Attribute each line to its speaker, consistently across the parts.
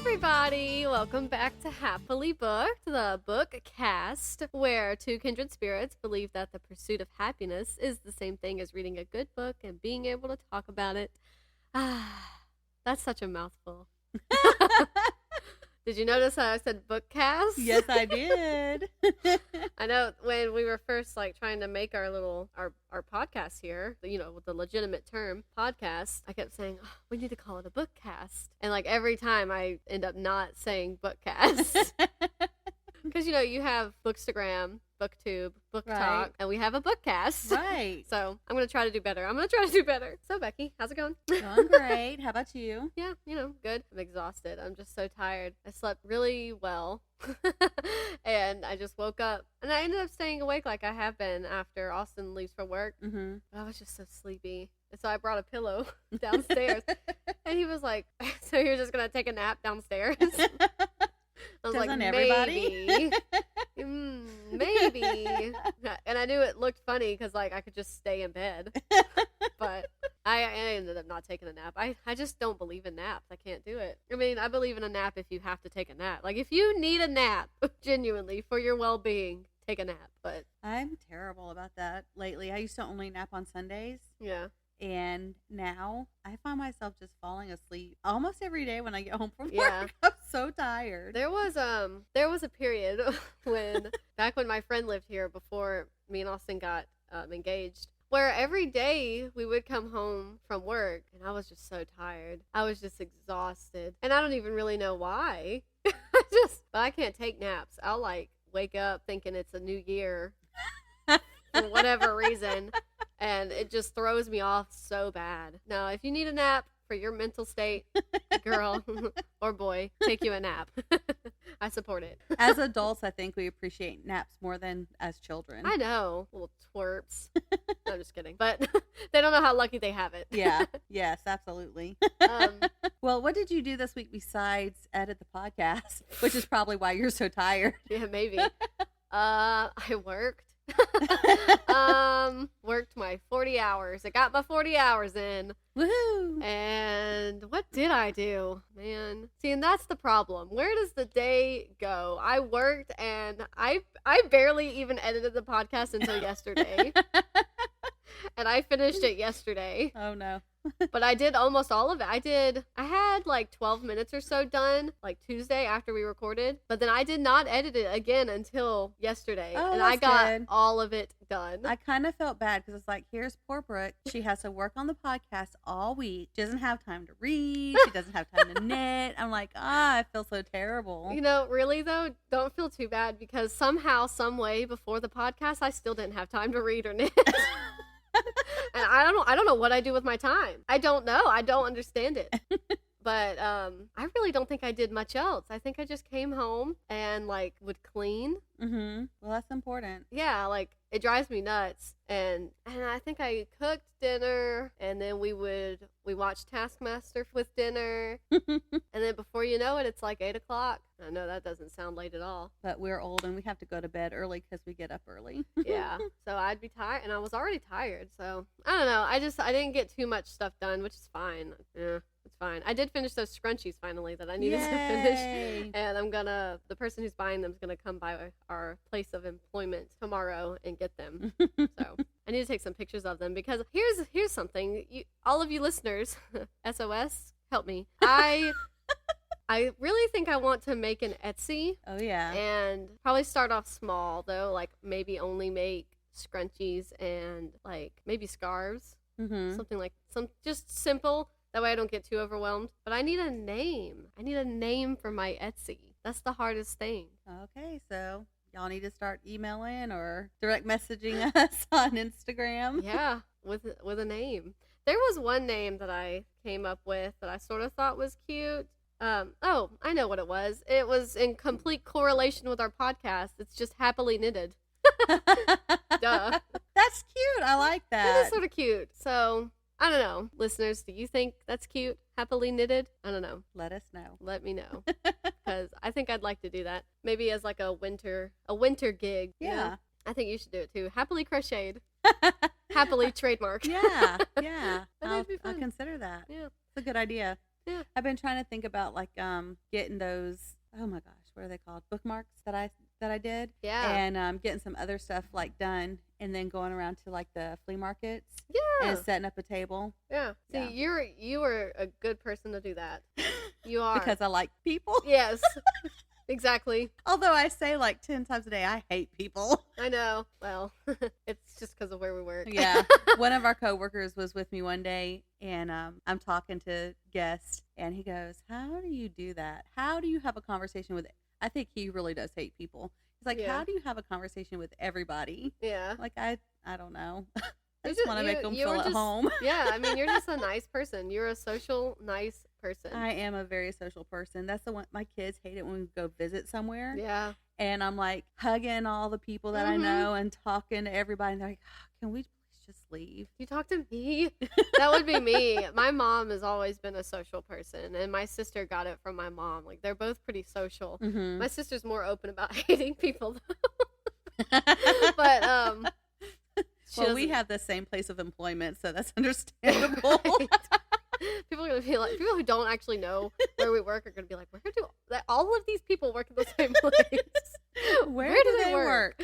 Speaker 1: everybody! Welcome back to Happily Booked, the book cast, where two kindred spirits believe that the pursuit of happiness is the same thing as reading a good book and being able to talk about it. That's such a mouthful. Did you notice how I said book cast?
Speaker 2: Yes, I did.
Speaker 1: I know when we were first trying to make our podcast here, with the legitimate term podcast, I kept saying, we need to call it a book cast. And every time I end up not saying book cast. Because, you have Bookstagram, Booktube, Book Talk, and we have a book cast.
Speaker 2: Right.
Speaker 1: So I'm going to try to do better. So, Becky, how's it going?
Speaker 2: Going great. How about you?
Speaker 1: Yeah, good. I'm exhausted. I'm just so tired. I slept really well. And I just woke up. And I ended up staying awake like I have been after Austin leaves for work. Mm-hmm. But I was just so sleepy. And so I brought a pillow downstairs. And he was like, so you're just going to take a nap downstairs? I was
Speaker 2: Doesn't
Speaker 1: like,
Speaker 2: everybody?
Speaker 1: Maybe. And I knew it looked funny because, I could just stay in bed. But I ended up not taking a nap. I just don't believe in naps. I can't do it. I mean, I believe in a nap if you have to take a nap. If you need a nap, genuinely, for your well-being, take a nap. But
Speaker 2: I'm terrible about that lately. I used to only nap on Sundays.
Speaker 1: Yeah.
Speaker 2: And now I find myself just falling asleep almost every day when I get home from work.
Speaker 1: Yeah.
Speaker 2: I'm so tired.
Speaker 1: There was a period back when my friend lived here before me and Austin got engaged, where every day we would come home from work and I was just so tired. I was just exhausted. And I don't even really know why. But I can't take naps. I'll wake up thinking it's a new year for whatever reason. And it just throws me off so bad. No, if you need a nap for your mental state, girl or boy, take you a nap. I support it.
Speaker 2: As adults, I think we appreciate naps more than as children.
Speaker 1: I know. Little twerps. No, I'm just kidding. But they don't know how lucky they have it.
Speaker 2: Yeah. Yes, absolutely. Well, what did you do this week besides edit the podcast? Which is probably why you're so tired.
Speaker 1: Yeah, maybe. I worked. Worked my 40 hours. I got my 40 hours in.
Speaker 2: Woohoo!
Speaker 1: And what did I do? Man. See, and that's the problem. Where does the day go? I worked and I barely even edited the podcast until yesterday. And I finished it yesterday.
Speaker 2: Oh no.
Speaker 1: But I did almost all of it. I had 12 minutes or so done, Tuesday after we recorded. But then I did not edit it again until yesterday.
Speaker 2: Oh,
Speaker 1: and I got
Speaker 2: good.
Speaker 1: all of it done.
Speaker 2: I kind of felt bad because it's here's poor Brooke. She has to work on the podcast all week. She doesn't have time to read. She doesn't have time to knit. I'm I feel so terrible.
Speaker 1: Really though, don't feel too bad because somehow, some way before the podcast, I still didn't have time to read or knit. And I don't know what I do with my time. I don't know. I don't understand it. But I really don't think I did much else. I think I just came home and would clean.
Speaker 2: Mm-hmm. Well, that's important.
Speaker 1: Yeah, it drives me nuts. And I think I cooked dinner, and then we watched Taskmaster with dinner. And then before you know it, it's 8 o'clock. I know that doesn't sound late at all.
Speaker 2: But we're old and we have to go to bed early because we get up early.
Speaker 1: Yeah. So I'd be tired, and I was already tired. So I don't know. I didn't get too much stuff done, which is fine. Yeah. It's fine. I did finish those scrunchies finally that I needed to finish. And the person who's buying them is going to come by our place of employment tomorrow and get them. So I need to take some pictures of them because here's something. All of you listeners, SOS, help me. I really think I want to make an Etsy.
Speaker 2: Oh, yeah.
Speaker 1: And probably start off small, though. Maybe only make scrunchies and, maybe scarves. Mm-hmm. Something just simple. That way I don't get too overwhelmed. But I need a name. I need a name for my Etsy. That's the hardest thing.
Speaker 2: Okay, so y'all need to start emailing or direct messaging us on Instagram.
Speaker 1: Yeah, with a name. There was one name that I came up with that I sort of thought was cute. I know what it was. It was in complete correlation with our podcast. It's just Happily Knitted. Duh.
Speaker 2: That's cute. I like that.
Speaker 1: It is sort of cute. So I don't know. Listeners, do you think that's cute? Happily Knitted? I don't know.
Speaker 2: Let us know.
Speaker 1: Let me know. Because I think I'd like to do that. Maybe as a winter gig.
Speaker 2: Yeah.
Speaker 1: You know? I think you should do it too. Happily Crocheted. Happily trademark.
Speaker 2: Yeah.
Speaker 1: I'll
Speaker 2: I'll consider that.
Speaker 1: Yeah.
Speaker 2: It's a good idea.
Speaker 1: Yeah.
Speaker 2: I've been trying to think about like getting those. Oh my gosh, what are they called? Bookmarks that I did.
Speaker 1: Yeah.
Speaker 2: And getting some other stuff like done, and then going around to like the flea markets.
Speaker 1: Yeah.
Speaker 2: And setting up a table.
Speaker 1: Yeah. See,
Speaker 2: Yeah.
Speaker 1: you are a good person to do that. You are.
Speaker 2: Because I like people.
Speaker 1: Yes. Exactly.
Speaker 2: Although I say like 10 times a day, I hate people.
Speaker 1: I know. Well, it's just because of where we work.
Speaker 2: Yeah. One of our coworkers was with me one day, and I'm talking to guests, and he goes, "How do you do that? How do you have a conversation with?" I think he really does hate people. He's like,
Speaker 1: Yeah.
Speaker 2: "How do you have a conversation with everybody?"
Speaker 1: Yeah.
Speaker 2: Like I don't know. I
Speaker 1: You
Speaker 2: just want to make them
Speaker 1: you
Speaker 2: feel
Speaker 1: were
Speaker 2: at
Speaker 1: just-
Speaker 2: home.
Speaker 1: Yeah. I mean, you're just a nice person. You're a social, nice person.
Speaker 2: I am a very social person. That's the one. My kids hate it when we go visit somewhere.
Speaker 1: Yeah.
Speaker 2: And I'm like hugging all the people that I know and talking to everybody. And they're like, "Can we please just leave?"
Speaker 1: You talk to me? That would be me. My mom has always been a social person, and my sister got it from my mom. Like, they're both pretty social.
Speaker 2: Mm-hmm.
Speaker 1: My sister's more open about hating people, though. But,
Speaker 2: well, we have the same place of employment, so that's understandable.
Speaker 1: Right. People are gonna be like, people who don't actually know where we work are gonna be like, where do all of these people work at the same place?
Speaker 2: Where do they work?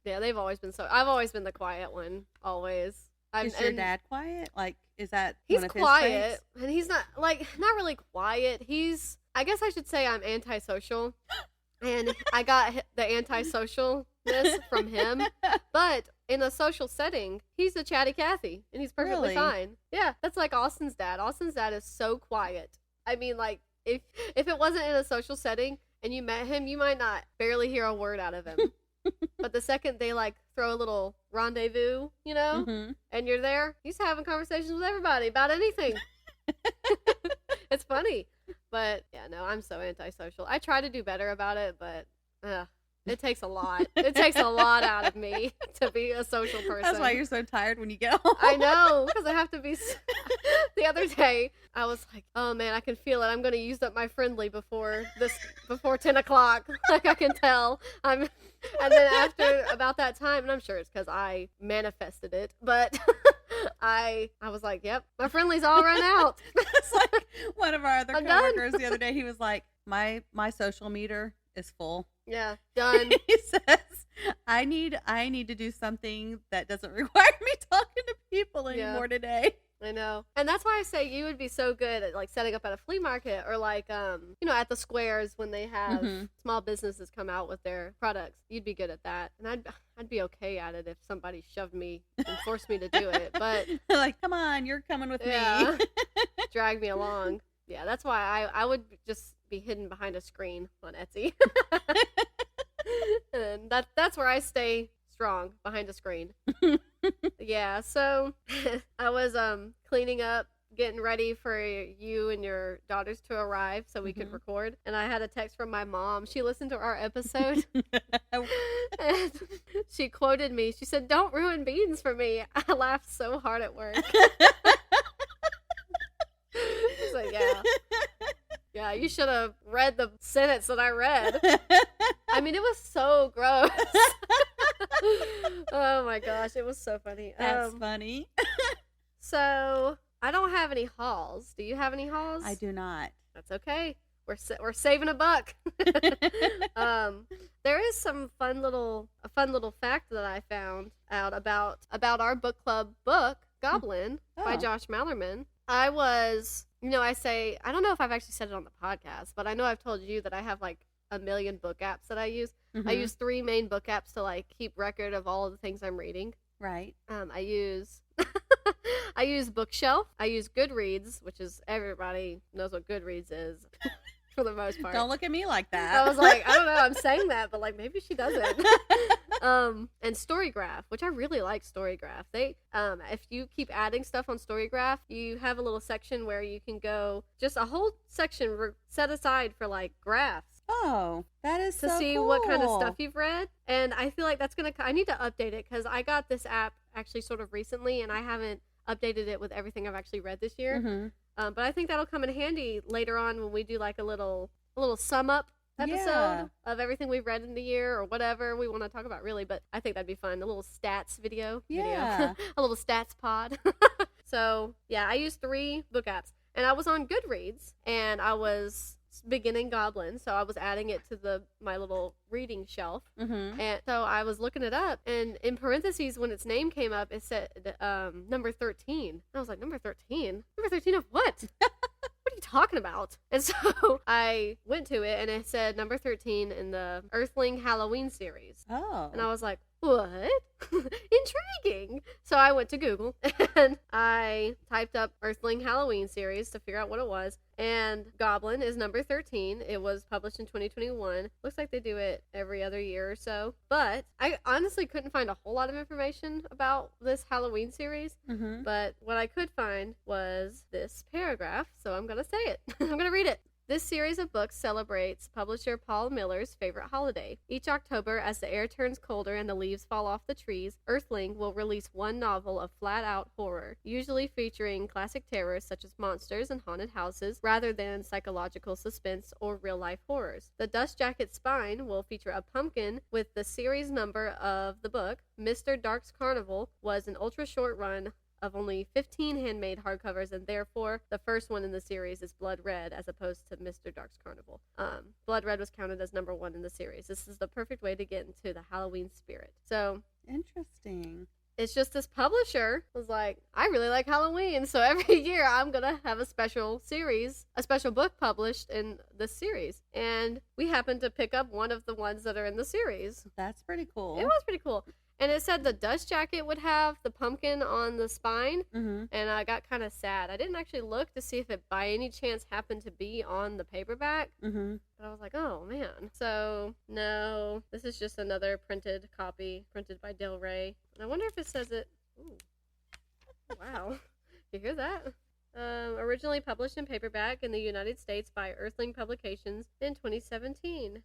Speaker 1: Yeah, they've always been so. I've always been the quiet one, always.
Speaker 2: Is your dad quiet? Like, is that
Speaker 1: He's
Speaker 2: one of his
Speaker 1: quiet,
Speaker 2: traits?
Speaker 1: and he's not really quiet. I guess I should say I'm antisocial, and I got the antisocialness from him. But in a social setting, he's a chatty Cathy, and he's perfectly
Speaker 2: Really?
Speaker 1: fine. Yeah, that's like Austin's dad. Austin's dad is so quiet. I mean, like, if it wasn't in a social setting and you met him, you might not barely hear a word out of him. But the second they like throw a little rendezvous,
Speaker 2: Mm-hmm.
Speaker 1: and you're there, he's having conversations with everybody about anything. It's funny. But yeah, no, I'm so antisocial. I try to do better about it, but it takes a lot. It takes a lot out of me to be a social person.
Speaker 2: That's why you're so tired when you get home.
Speaker 1: I know, because I have to be. The other day, I was like, "Oh man, I can feel it. I'm going to use up my friendly before 10 o'clock. Like I can tell." And then after about that time, and I'm sure it's because I manifested it, but I was like, "Yep, my friendly's all run out."
Speaker 2: It's like one of our other
Speaker 1: I'm done.
Speaker 2: coworkers the other day. He was like, "My social meter is full."
Speaker 1: Yeah, done.
Speaker 2: He says, I need to do something that doesn't require me talking to people anymore today.
Speaker 1: I know. And that's why I say you would be so good at like setting up at a flea market or like at the squares when they have small businesses come out with their products. You'd be good at that. And I'd be okay at it if somebody shoved me and forced me to do it. But
Speaker 2: like, come on, you're coming with me.
Speaker 1: Drag me along. Yeah, that's why I would just be hidden behind a screen on Etsy. And that's where I stay strong, behind a screen. Yeah, so I was cleaning up, getting ready for you and your daughters to arrive so we could record. And I had a text from my mom. She listened to our episode and she quoted me. She said, "Don't ruin beans for me." I laughed so hard at work. She's like, yeah, you should have read the sentence that I read. I mean, it was so gross. Oh my gosh, it was so funny.
Speaker 2: That's funny.
Speaker 1: So I don't have any hauls. Do you have any hauls?
Speaker 2: I do not.
Speaker 1: That's okay. We're saving a buck. There is some fun little fact that I found out about our book club book, Goblin, by Josh Malerman. I was, I don't know if I've actually said it on the podcast, but I know I've told you that I have like a million book apps that I use. I use 3 main book apps to like keep record of all of the things I'm reading.
Speaker 2: Right.
Speaker 1: I use I use Bookshelf. I use Goodreads, which is everybody knows what Goodreads is for the most part.
Speaker 2: Don't look at me like that.
Speaker 1: I was like, I don't know, I'm saying that, but like maybe she doesn't. And Storygraph, which I really like Storygraph. They if you keep adding stuff on Storygraph, you have a little section where you can go, just a whole section set aside for like graphs.
Speaker 2: Oh, that is
Speaker 1: to
Speaker 2: so
Speaker 1: see
Speaker 2: cool.
Speaker 1: what kind of stuff you've read. And I feel like I need to update it because I got this app actually sort of recently and I haven't updated it with everything I've actually read this year. But I think that'll come in handy later on when we do like a little sum up episode of everything we've read in the year or whatever we want to talk about really. But I think that'd be fun. A little stats video.
Speaker 2: Yeah.
Speaker 1: A little stats pod. So yeah, I use 3 book apps. And I was on Goodreads, and I was beginning Goblin, so I was adding it to my little reading shelf. And so I was looking it up, and in parentheses, when its name came up, it said number 13. And I was like, number 13? Number 13 of what? What are you talking about? And so I went to it, and it said number 13 in the Earthling Halloween series.
Speaker 2: Oh.
Speaker 1: And I was like, what? Intriguing. So I went to Google, and I typed up Earthling Halloween series to figure out what it was. And Goblin is number 13. It was published in 2021. Looks like they do it every other year or so. But I honestly couldn't find a whole lot of information about this Halloween series. But what I could find was this paragraph. So I'm going to say it. I'm going to read it. This series of books celebrates publisher Paul Miller's favorite holiday. Each October, as the air turns colder and the leaves fall off the trees, Earthling will release one novel of flat-out horror, usually featuring classic terrors such as monsters and haunted houses, rather than psychological suspense or real-life horrors. The dust jacket spine will feature a pumpkin with the series number of the book. Mr. Dark's Carnival was an ultra-short run of only 15 handmade hardcovers, and therefore the first one in the series is Blood Red as opposed to Mr. Dark's Carnival. Blood Red was counted as number 1 in the series. This is the perfect way to get into the Halloween spirit. So
Speaker 2: interesting.
Speaker 1: It's just this publisher was like, I really like Halloween, so every year I'm gonna have a special series, a special book published in this series. And we happened to pick up one of the ones that are in the series.
Speaker 2: That's pretty cool.
Speaker 1: It was pretty cool. And it said the dust jacket would have the pumpkin on the spine, and I got kind of sad. I didn't actually look to see if it by any chance happened to be on the paperback, but I was like, oh man. So, no, this is just another printed copy, printed by Del Rey. And I wonder if it says it. Ooh. Wow. You hear that? Originally published in paperback in the United States by Earthling Publications in 2017.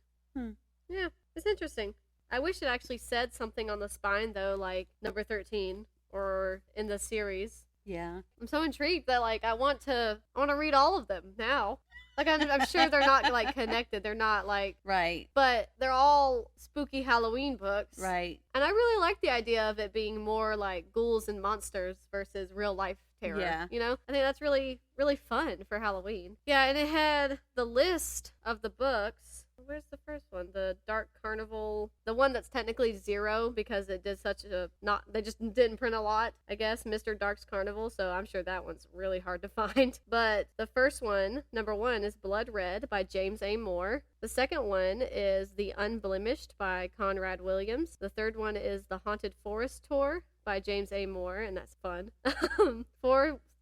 Speaker 1: Yeah, it's interesting. I wish it actually said something on the spine, though, like number 13 or in the series.
Speaker 2: Yeah.
Speaker 1: I'm so intrigued that, like, I want to read all of them now. Like, I'm sure they're not, like, connected. They're not, like...
Speaker 2: Right.
Speaker 1: But they're all spooky Halloween books.
Speaker 2: Right.
Speaker 1: And I really like the idea of it being more, like, ghouls and monsters versus real-life terror.
Speaker 2: Yeah.
Speaker 1: You know? I think that's really, really fun for Halloween. Yeah, and it had the list of the books. Where's the first one? The Dark Carnival. The one that's technically 0 because it did such a they just didn't print a lot, I guess. Mr. Dark's Carnival. So I'm sure that one's really hard to find. But the first one, number 1, is Blood Red by James A. Moore. The second one is The Unblemished by Conrad Williams. The third one is The Haunted Forest Tour by James A. Moore, and that's fun.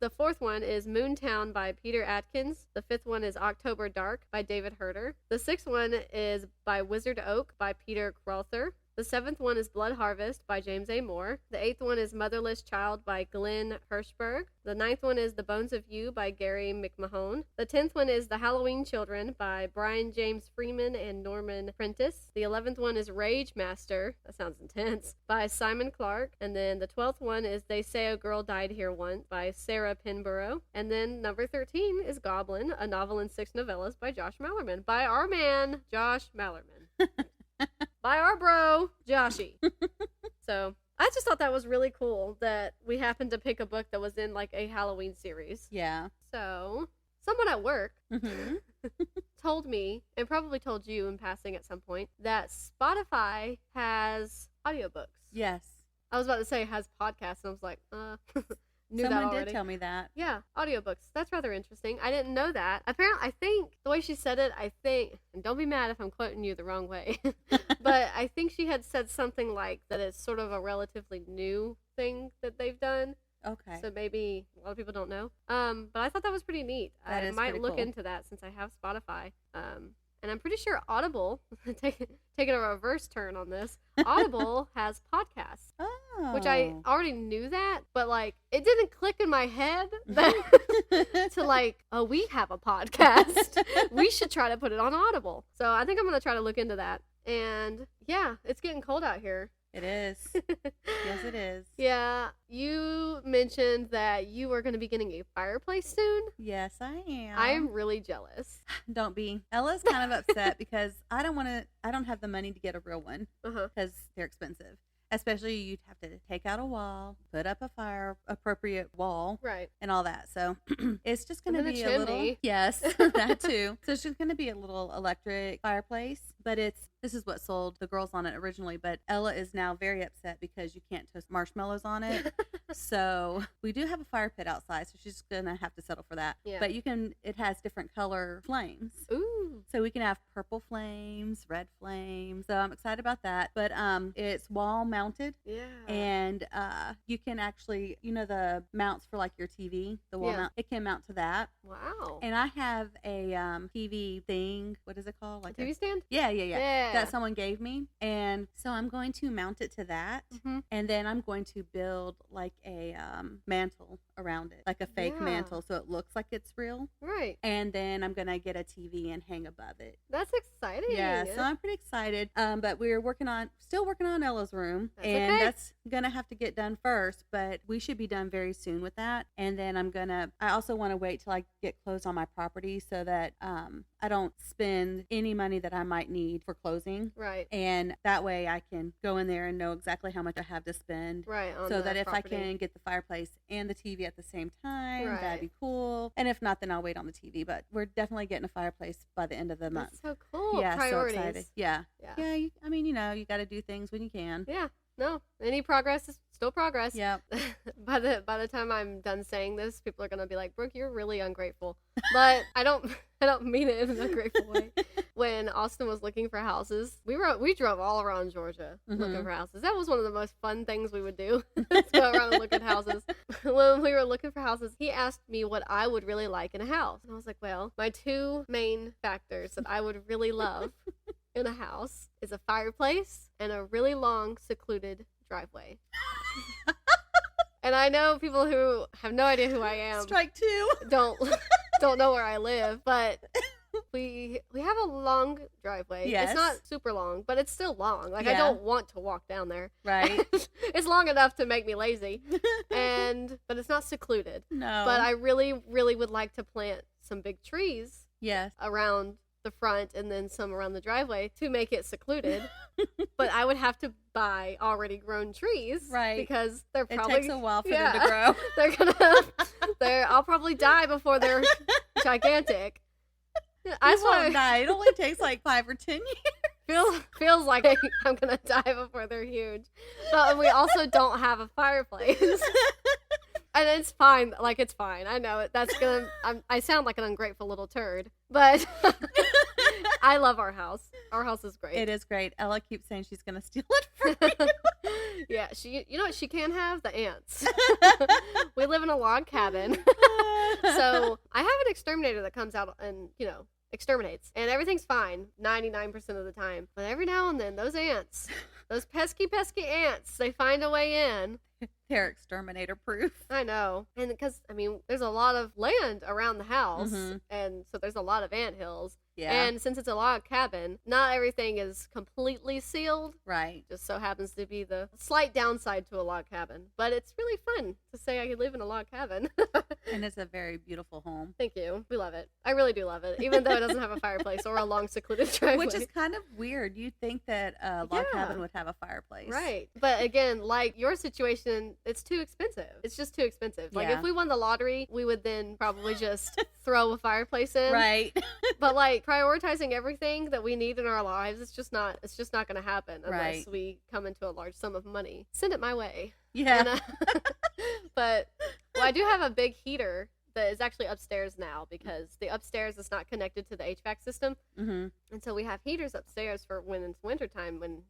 Speaker 1: The fourth one is Moontown by Peter Atkins. The fifth one is October Dark by David Herter. The sixth one is by Wizard Oak by Peter Crawford. The seventh one is Blood Harvest by James A. Moore. The eighth one is Motherless Child by Glen Hirshberg. The ninth one is The Bones of You by Gary McMahon. The 10th one is The Halloween Children by Brian James Freeman and Norman Prentice. The 11th one is Rage Master, that sounds intense, by Simon Clark. And then the 12th one is They Say a Girl Died Here Once by Sarah Pinborough. And then number 13 is Goblin, a novel in 6 novellas by Josh Malerman, by our man, Josh Malerman. By our bro, Joshy. So I just thought that was really cool that we happened to pick a book that was in like a Halloween series.
Speaker 2: Yeah.
Speaker 1: So someone at work told me, and probably told you in passing at some point, that Spotify has audiobooks.
Speaker 2: Yes.
Speaker 1: I was about to say has podcasts, and I was like, knew
Speaker 2: Someone
Speaker 1: that already.
Speaker 2: did tell me that.
Speaker 1: Yeah, audiobooks. That's rather interesting. I didn't know that. Apparently, I think, the way she said it, and don't be mad if I'm quoting you the wrong way, but I think she had said something like that it's sort of a relatively new thing that they've done.
Speaker 2: Okay.
Speaker 1: So maybe a lot of people don't know. But I thought that was pretty neat. I might look into that since I have Spotify. And I'm pretty sure Audible, taking a reverse turn on this, Audible has podcasts.
Speaker 2: Oh.
Speaker 1: Which I already knew that, but like it didn't click in my head that to like, oh, we have a podcast. We should try to put it on Audible. So I think I'm gonna try to look into that. And yeah, it's getting cold out here.
Speaker 2: It is. Yes, it is.
Speaker 1: Yeah, you mentioned that you were going to be getting a fireplace soon.
Speaker 2: Yes, I am.
Speaker 1: I am really jealous.
Speaker 2: Don't be. Ella's kind of upset because I don't have the money to get a real one because they're expensive. especially you'd have to take out a wall, put up a fire appropriate wall,
Speaker 1: Right.
Speaker 2: and all that. So it's just going to
Speaker 1: And
Speaker 2: be
Speaker 1: then
Speaker 2: a
Speaker 1: a
Speaker 2: little,
Speaker 1: chimney.
Speaker 2: yes, that too. So it's just going to be a little electric fireplace, but this is what sold the girls on it originally. But Ella is now very upset because you can't toast marshmallows on it. So we do have a fire pit outside, so she's going to have to settle for that.
Speaker 1: Yeah.
Speaker 2: But it has different color flames.
Speaker 1: Ooh.
Speaker 2: So we can have purple flames, red flames. So I'm excited about that. But it's wall mounted.
Speaker 1: Yeah.
Speaker 2: And you can actually, the mounts for like your TV, the wall mount, it can mount to that.
Speaker 1: Wow.
Speaker 2: And I have a TV thing. What is it called? Like
Speaker 1: a TV stand?
Speaker 2: Yeah. That someone gave me. And so I'm going to mount it to that.
Speaker 1: Mm-hmm.
Speaker 2: And then I'm going to build like a mantle around it, like a fake mantle. So it looks like it's real.
Speaker 1: Right.
Speaker 2: And then I'm going to get a TV and hang above it.
Speaker 1: That's exciting.
Speaker 2: Yeah, so I'm pretty excited. But we're still working on Ella's room.
Speaker 1: That's
Speaker 2: and
Speaker 1: okay.
Speaker 2: That's going to have to get done first, but we should be done very soon with that. And then I also want to wait till I get closed on my property so that I don't spend any money that I might need for closing.
Speaker 1: Right.
Speaker 2: And that way I can go in there and know exactly how much I have to spend.
Speaker 1: Right.
Speaker 2: So that if I can get the fireplace and the TV at the same time, that'd be cool. And if not, then I'll wait on the TV. But we're definitely getting a fireplace by the end of the month.
Speaker 1: That's so cool.
Speaker 2: Yeah,
Speaker 1: Priorities.
Speaker 2: so excited. Yeah. You got to do things when you can.
Speaker 1: Yeah. No, any progress is still progress.
Speaker 2: Yep.
Speaker 1: By the time I'm done saying this, people are gonna be like, Brooke, you're really ungrateful. But I don't mean it in an ungrateful way. When Austin was looking for houses, we drove all around Georgia looking for houses. That was one of the most fun things we would do. Let's go around and look at houses. When we were looking for houses, he asked me what I would really like in a house. And I was like, well, my two main factors that I would really love in a house is a fireplace and a really long, secluded driveway. And I know people who have no idea who I am.
Speaker 2: Strike two.
Speaker 1: Don't know where I live, but we have a long driveway.
Speaker 2: Yes.
Speaker 1: It's not super long, but it's still long. Like,
Speaker 2: Yeah.
Speaker 1: I don't want to walk down there.
Speaker 2: Right.
Speaker 1: It's long enough to make me lazy. But it's not secluded.
Speaker 2: No.
Speaker 1: But I really, really would like to plant some big trees
Speaker 2: Yes.
Speaker 1: around the front and then some around the driveway to make it secluded. But I would have to buy already grown trees.
Speaker 2: Right.
Speaker 1: Because they're
Speaker 2: It
Speaker 1: probably...
Speaker 2: takes a while for them to grow.
Speaker 1: I'll probably die before they're gigantic.
Speaker 2: You
Speaker 1: That's
Speaker 2: won't
Speaker 1: why
Speaker 2: die. It only takes like 5 or 10 years.
Speaker 1: feels like I'm gonna die before they're huge. But we also don't have a fireplace. And it's fine. Like, it's fine. I know it. I sound like an ungrateful little turd. But I love our house. Our house is great.
Speaker 2: It is great. Ella keeps saying she's going to steal it from me.
Speaker 1: Yeah, you know what she can have? The ants. We live in a log cabin. So I have an exterminator that comes out and, exterminates. And everything's fine 99% of the time. But every now and then, those ants, those pesky ants, they find a way in.
Speaker 2: They're exterminator proof.
Speaker 1: I know. And because, there's a lot of land around the house.
Speaker 2: Mm-hmm.
Speaker 1: And so there's a lot of ant hills.
Speaker 2: Yeah.
Speaker 1: And since it's a log cabin, not everything is completely sealed.
Speaker 2: Right.
Speaker 1: Just so happens to be the slight downside to a log cabin. But it's really fun to say I could live in a log cabin.
Speaker 2: And it's a very beautiful home.
Speaker 1: Thank you. We love it. I really do love it. Even though it doesn't have a fireplace or a long secluded driveway.
Speaker 2: Which is kind of weird. You'd think that a log cabin would have a fireplace.
Speaker 1: Right. But again, like your situation, it's too expensive. It's just too expensive. Like, if we won the lottery, we would then probably just throw a fireplace in.
Speaker 2: Right.
Speaker 1: But like prioritizing everything that we need in our lives, it's just not going to happen unless we come into a large sum of money. Send it my way.
Speaker 2: Yeah.
Speaker 1: And, but I do have a big heater that is actually upstairs now because the upstairs is not connected to the HVAC system.
Speaker 2: Mm-hmm.
Speaker 1: And so we have heaters upstairs for when it's wintertime when,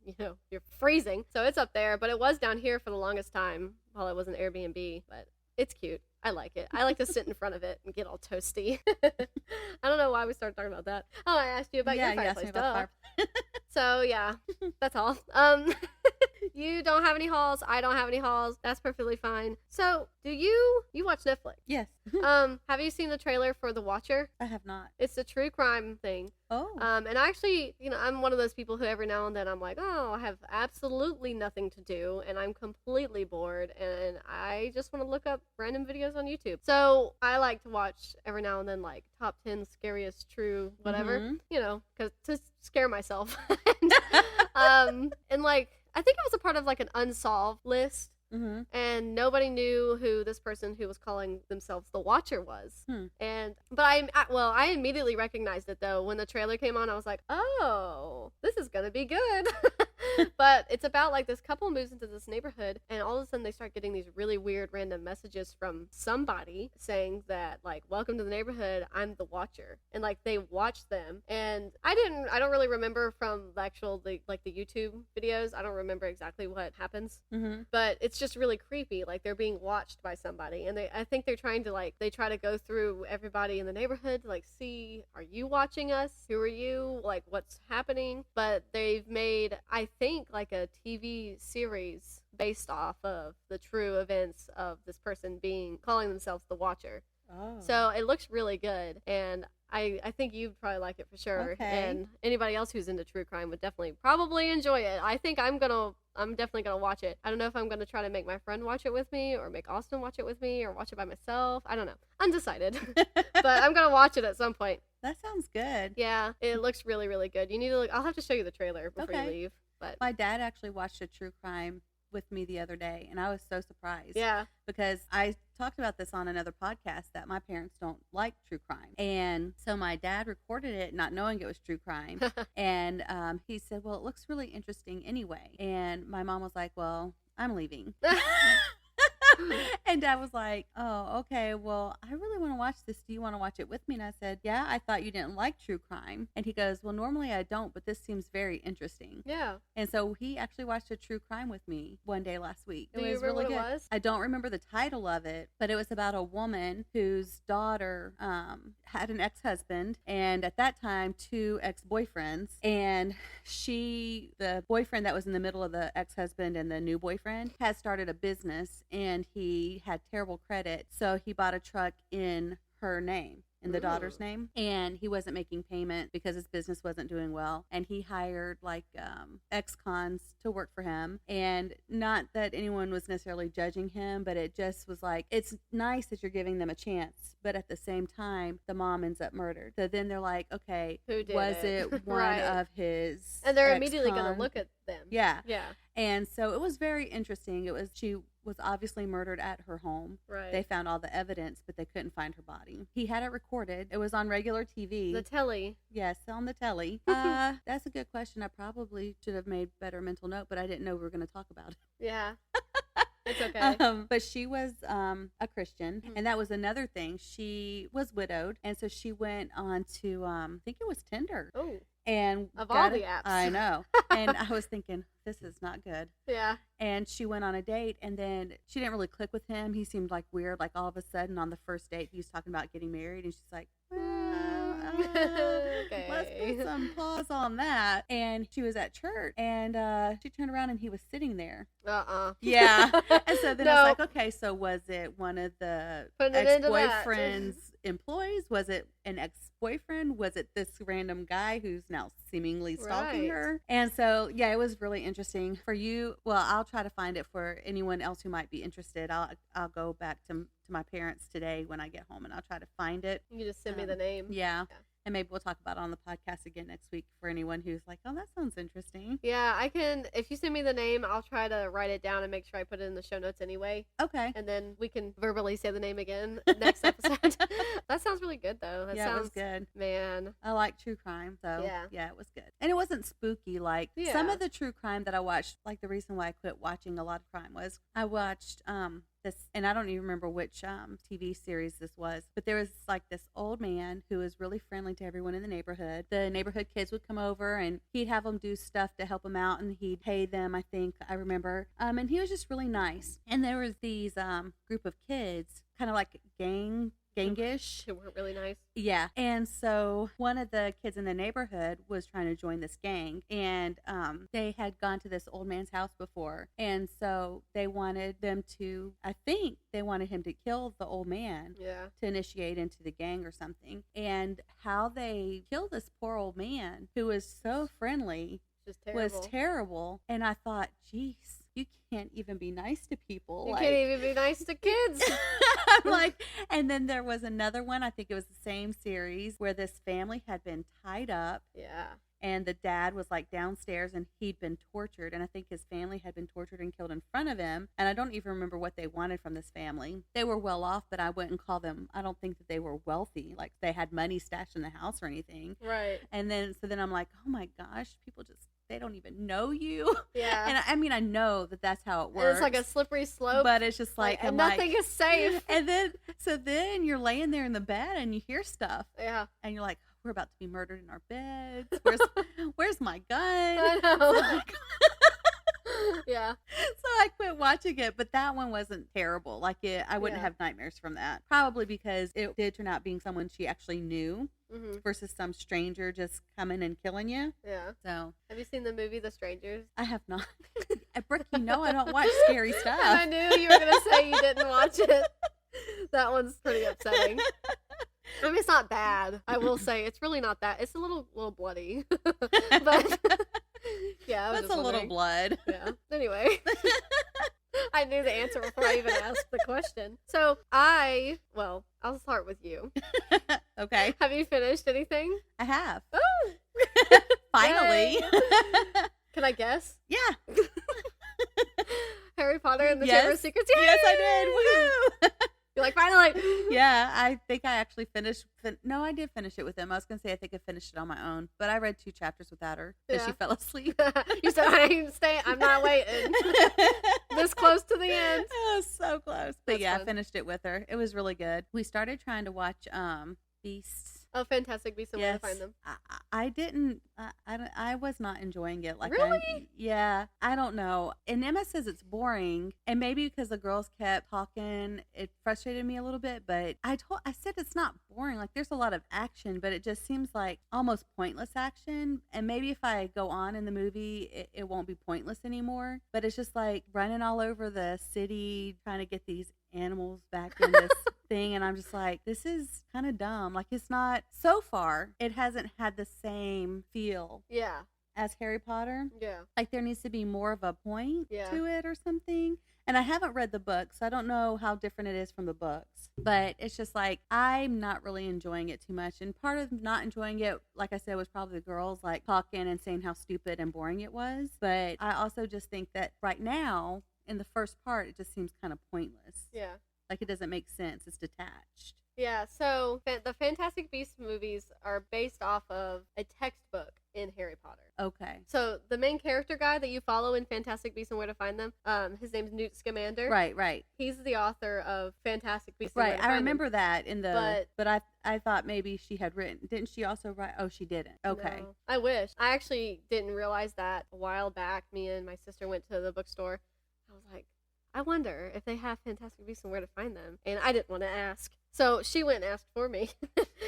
Speaker 1: you're freezing. So it's up there, but it was down here for the longest time while it was an Airbnb. But it's cute. I like it. I like to sit in front of it and get all toasty. I don't know why we started talking about that. Oh, I asked you about your fireplace.
Speaker 2: You asked me about the fireplace.
Speaker 1: So, yeah, that's all. You don't have any hauls. I don't have any hauls. That's perfectly fine. So, you watch Netflix?
Speaker 2: Yes.
Speaker 1: Have you seen the trailer for The Watcher?
Speaker 2: I have not.
Speaker 1: It's a true crime thing.
Speaker 2: Oh.
Speaker 1: And actually, I'm one of those people who every now and then I'm like, oh, I have absolutely nothing to do and I'm completely bored and I just want to look up random videos on YouTube. So I like to watch every now and then like top 10 scariest true whatever,
Speaker 2: Mm-hmm.
Speaker 1: because to scare myself. And like I think it was a part of like an unsolved list.
Speaker 2: Mm-hmm.
Speaker 1: And nobody knew who this person who was calling themselves the Watcher was. But I immediately recognized it though. When the trailer came on, I was like, oh, this is gonna be good. But it's about like this couple moves into this neighborhood, and all of a sudden they start getting these really weird random messages from somebody saying that like, welcome to the neighborhood, I'm the Watcher. And like they watch them, and I don't really remember from the actual the YouTube videos. I don't remember exactly what happens. But it's just really creepy. Like they're being watched by somebody, and I think they're trying to they try to go through everybody in the neighborhood to like see, are you watching us? Who are you? Like what's happening? But they've made, I think, like a TV series based off of the true events of this person calling themselves the Watcher. Oh. So it looks really good, and I think you'd probably like it for sure. Okay. And anybody else who's into true crime would probably enjoy it. I think I'm definitely gonna watch it. I don't know if I'm gonna try to make my friend watch it with me, or make Austin watch it with me, or watch it by myself. I don't know. Undecided. But I'm gonna watch it at some point.
Speaker 2: That sounds good.
Speaker 1: Yeah, it looks really, really good. You need to look. I'll have to show you the trailer before you leave. But
Speaker 2: my dad actually watched a true crime with me the other day, and I was so surprised.
Speaker 1: Yeah.
Speaker 2: Because I talked about this on another podcast that my parents don't like true crime. And so my dad recorded it not knowing it was true crime. And he said, well, it looks really interesting anyway. And my mom was like, well, I'm leaving. And Dad was like, oh, okay, well, I really want to watch this. Do you want to watch it with me? And I said, yeah, I thought you didn't like true crime. And he goes, well, normally I don't, but this seems very interesting.
Speaker 1: Yeah.
Speaker 2: And so he actually watched a true crime with me one day last week.
Speaker 1: Do you remember what it was?
Speaker 2: I don't remember the title of it, but it was about a woman whose daughter had an ex-husband, and at that time, 2 ex-boyfriends. And the boyfriend that was in the middle of the ex-husband and the new boyfriend had started a business, and he had terrible credit, so he bought a truck in her name, in the daughter's name, and he wasn't making payment because his business wasn't doing well, and he hired like ex-cons to work for him. And not that anyone was necessarily judging him, but it just was like, it's nice that you're giving them a chance, but at the same time the mom ends up murdered. So then they're like, okay,
Speaker 1: who did
Speaker 2: was it one of his
Speaker 1: and they're immediately going to look at them.
Speaker 2: Yeah.
Speaker 1: Yeah.
Speaker 2: And so it was very interesting. She was obviously murdered at her home.
Speaker 1: Right.
Speaker 2: They found all the evidence, but they couldn't find her body. He had it recorded. It was on regular TV.
Speaker 1: The telly.
Speaker 2: Yes, on the telly. That's a good question. I probably should have made better mental note, but I didn't know we were going to talk about it.
Speaker 1: Yeah. It's okay.
Speaker 2: But she was a Christian, and that was another thing. She was widowed, and so she went on to, I think it was Tinder.
Speaker 1: Oh.
Speaker 2: And
Speaker 1: of all the apps.
Speaker 2: I know. And I was thinking, this is not good.
Speaker 1: Yeah.
Speaker 2: And she went on a date, and then she didn't really click with him. He seemed like weird. Like all of a sudden on the first date, he was talking about getting married, and she's like,
Speaker 1: okay.
Speaker 2: Let's put some pause on that. And she was at church, and she turned around, and he was sitting there. Yeah. And so then I was like, okay, so was it one of the ex-boyfriend's employees? Was it an ex-boyfriend? Was it this random guy who's now seemingly stalking her? And so, yeah, it was really interesting for you. Well, I'll try to find it for anyone else who might be interested. I'll go back to my parents today when I get home, and I'll try to find it.
Speaker 1: You just send me the name.
Speaker 2: Yeah. And maybe we'll talk about it on the podcast again next week for anyone who's like, oh, that sounds interesting.
Speaker 1: Yeah, I can. If you send me the name, I'll try to write it down and make sure I put it in the show notes anyway.
Speaker 2: Okay.
Speaker 1: And then we can verbally say the name again next episode. That sounds really good, though. That sounds,
Speaker 2: it was good.
Speaker 1: Man.
Speaker 2: I like true crime, so yeah, it was good. And it wasn't spooky like some of the true crime that I watched. Like the reason why I quit watching a lot of crime was I watched this, and I don't even remember which TV series this was, but there was like this old man who was really friendly to everyone in the neighborhood. The neighborhood kids would come over, and he'd have them do stuff to help him out, and he'd pay them, I think, I remember. And he was just really nice. And there was these group of kids, kind of like gangish.
Speaker 1: They weren't really nice.
Speaker 2: Yeah. And so one of the kids in the neighborhood was trying to join this gang, and they had gone to this old man's house before. And so they wanted him to kill the old man to initiate into the gang or something. And how they killed this poor old man who was so friendly was terrible. And I thought, geez, you can't even be nice to people.
Speaker 1: You can't even be nice to kids.
Speaker 2: I'm like, and then there was another one, I think it was the same series, where this family had been tied up.
Speaker 1: Yeah.
Speaker 2: and the dad was like downstairs and he'd been tortured, and I think his family had been tortured and killed in front of him, and I don't even remember what they wanted from this family. They were well off, but I wouldn't call them, I don't think that they were wealthy, like they had money stashed in the house or anything.
Speaker 1: Right.
Speaker 2: And then I'm like, oh my gosh, people just, they don't even know you.
Speaker 1: Yeah.
Speaker 2: And I mean, I know that that's how it works.
Speaker 1: And it's like a slippery slope.
Speaker 2: But it's just like,
Speaker 1: and nothing is safe.
Speaker 2: And then you're laying there in the bed and you hear stuff.
Speaker 1: Yeah.
Speaker 2: And you're like, we're about to be murdered in our beds. Where's my gun?
Speaker 1: I know. Yeah.
Speaker 2: So I quit watching it, but that one wasn't terrible. Like I wouldn't have nightmares from that. Probably because it did turn out being someone she actually knew versus some stranger just coming and killing you.
Speaker 1: Yeah.
Speaker 2: So.
Speaker 1: Have you seen the movie The Strangers?
Speaker 2: I have not. Brooke, you know I don't watch scary stuff.
Speaker 1: I knew you were going to say you didn't watch it. That one's pretty upsetting. I mean, it's not bad. I will say it's really not that. It's a little bloody, but yeah,
Speaker 2: that's a little blood.
Speaker 1: Yeah. Anyway, I knew the answer before I even asked the question. So I'll start with you.
Speaker 2: Okay.
Speaker 1: Have you finished anything?
Speaker 2: I have.
Speaker 1: Oh,
Speaker 2: finally.
Speaker 1: Can I guess?
Speaker 2: Yeah.
Speaker 1: Harry Potter and the Chamber of Secrets. Yay!
Speaker 2: Yes, I did. Woo!
Speaker 1: You're like, finally.
Speaker 2: Yeah, I think I actually finished. No, I did finish it with him. I was going to say I think I finished it on my own, but I read 2 chapters without her because she fell asleep.
Speaker 1: You said, I ain't staying. I'm not waiting. This close to the end.
Speaker 2: Oh, so close. But
Speaker 1: That's fun.
Speaker 2: I finished it with her. It was really good. We started trying to watch Beasts.
Speaker 1: Oh, Fantastic Beasts and Where to Find Them.
Speaker 2: I didn't. I was not enjoying it. Like,
Speaker 1: really?
Speaker 2: I don't know. And Emma says it's boring, and maybe because the girls kept talking, it frustrated me a little bit. But I said it's not boring. Like, there's a lot of action, but it just seems like almost pointless action. And maybe if I go on in the movie, it won't be pointless anymore. But it's just like running all over the city trying to get these animals back in this thing, and I'm just like, this is kind of dumb. Like, it's not, so far it hasn't had the same feel as Harry Potter. Like, there needs to be more of a point to it or something. And I haven't read the book, so I don't know how different it is from the books, but it's just like, I'm not really enjoying it too much. And part of not enjoying it, like I said, was probably the girls like talking and saying how stupid and boring it was. But I also just think that right now in the first part, it just seems kind of pointless.
Speaker 1: Yeah.
Speaker 2: Like, it doesn't make sense. It's detached.
Speaker 1: Yeah, so the Fantastic Beasts movies are based off of a textbook in Harry Potter.
Speaker 2: Okay.
Speaker 1: So the main character guy that you follow in Fantastic Beasts and Where to Find Them, his name's Newt Scamander.
Speaker 2: Right.
Speaker 1: He's the author of Fantastic Beasts and Where to
Speaker 2: Right,
Speaker 1: Find
Speaker 2: I remember
Speaker 1: Them.
Speaker 2: that in the, but I thought maybe she had written, didn't she also write? Oh, she didn't. Okay.
Speaker 1: No, I wish. I actually didn't realize that a while back. Me and my sister went to the bookstore. I was like, I wonder if they have Fantastic Beasts and Where to Find Them. And I didn't want to ask. So she went and asked for me.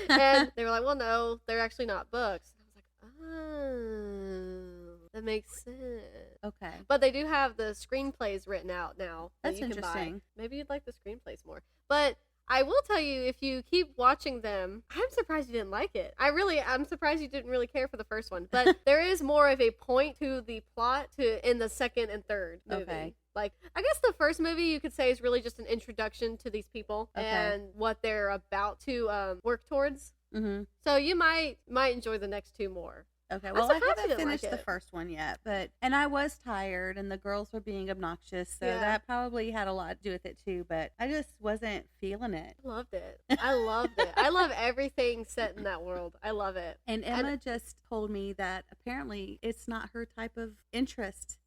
Speaker 1: And they were like, well, no, they're actually not books. And I was like, oh, that makes sense.
Speaker 2: Okay.
Speaker 1: But they do have the screenplays written out now.
Speaker 2: That's
Speaker 1: that you can buy.
Speaker 2: interesting.
Speaker 1: Maybe you'd like the screenplays more. But I will tell you, if you keep watching them, I'm surprised you didn't like it. I'm surprised you didn't really care for the first one. But there is more of a point to the plot in the second and third movie.
Speaker 2: Okay.
Speaker 1: Like, I guess the first movie you could say is really just an introduction to these people and what they're about to work towards. Mm-hmm. So you might enjoy the next 2 more.
Speaker 2: Okay, well, I haven't finished the first one yet, and I was tired, and the girls were being obnoxious, so that probably had a lot to do with it too, but I just wasn't feeling it.
Speaker 1: I loved it. I love everything set in that world. I love it.
Speaker 2: And Emma just told me that apparently it's not her type of interest.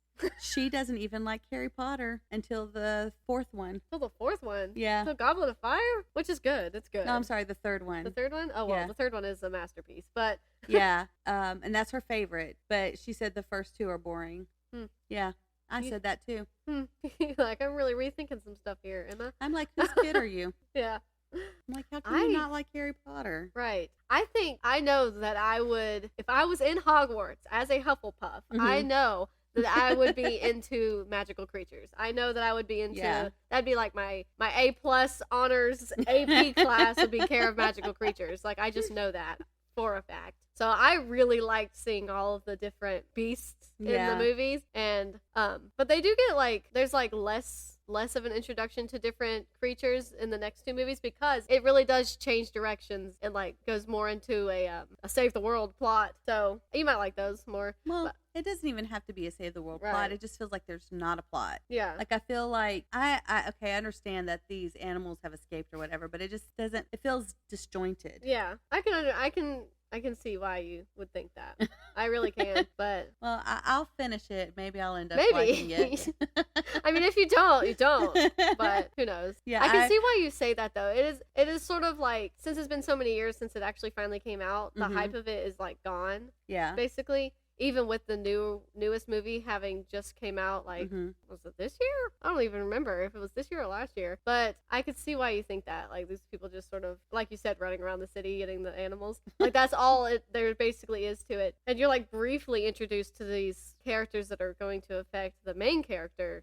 Speaker 2: She doesn't even like Harry Potter until the 4th one.
Speaker 1: Until the 4th one?
Speaker 2: Yeah.
Speaker 1: So Goblet of Fire? Which is good. It's good.
Speaker 2: No, I'm sorry, the 3rd one.
Speaker 1: The 3rd one? Oh, well, the 3rd one is a masterpiece, but...
Speaker 2: Yeah, and that's her favorite, but she said the first 2 are boring. Yeah, I said that too.
Speaker 1: Like, I'm really rethinking some stuff here, Emma.
Speaker 2: I'm like, whose kid are you?
Speaker 1: Yeah.
Speaker 2: I'm like, how can you not like Harry Potter?
Speaker 1: Right. I know that I would, if I was in Hogwarts as a Hufflepuff, I know that I would be into magical creatures. I know that I would be into, that'd be like my A+ honors AP class would be Care of Magical Creatures. Like, I just know that for a fact. So I really liked seeing all of the different beasts in the movies. And, but they do get like, there's like less less of an introduction to different creatures in the next 2 movies, because it really does change directions and like goes more into a save the world plot. So you might like those more.
Speaker 2: Well, it doesn't even have to be a save the world plot.
Speaker 1: Right.
Speaker 2: It just feels like there's not a plot.
Speaker 1: Yeah.
Speaker 2: Like I feel like I understand that these animals have escaped or whatever, but it just doesn't. It feels disjointed.
Speaker 1: Yeah. I can see why you would think that. I really can, but
Speaker 2: well, I'll finish it. Maybe I'll end up
Speaker 1: maybe.
Speaker 2: liking it.
Speaker 1: I mean, if you don't, you don't. But who knows?
Speaker 2: Yeah,
Speaker 1: I can see why you say that though. It is sort of like, since it's been so many years since it actually finally came out, the hype of it is like gone.
Speaker 2: Yeah.
Speaker 1: Basically. Even with the newest movie having just came out, like, was it this year? I don't even remember if it was this year or last year. But I could see why you think that. Like, these people just sort of, like you said, running around the city getting the animals. Like, that's all there basically is to it. And you're, like, briefly introduced to these characters that are going to affect the main character,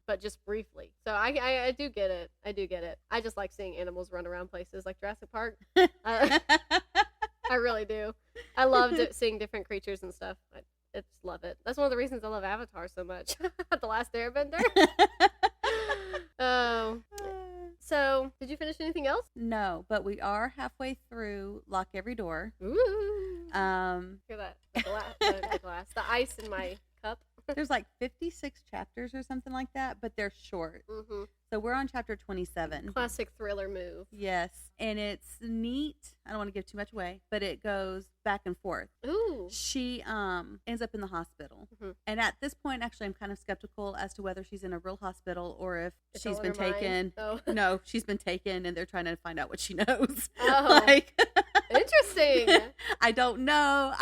Speaker 1: but just briefly. So I do get it. I do get it. I just like seeing animals run around places like Jurassic Park. I really do. I love seeing different creatures and stuff. I just love it. That's one of the reasons I love Avatar so much. The Last Airbender. Oh. So, did you finish anything else?
Speaker 2: No, but we are halfway through Lock Every Door.
Speaker 1: Ooh. Hear that? The glass. The ice in my cup.
Speaker 2: There's like 56 chapters or something like that, but they're short. So we're on chapter 27.
Speaker 1: Classic thriller move.
Speaker 2: Yes. And it's neat. I don't want to give too much away, but it goes back and forth.
Speaker 1: Ooh.
Speaker 2: She ends up in the hospital. And at this point, actually, I'm kind of skeptical as to whether she's in a real hospital or if she's been taken.
Speaker 1: Oh.
Speaker 2: No, she's been taken and they're trying to find out what she knows.
Speaker 1: Oh. Interesting.
Speaker 2: I don't know.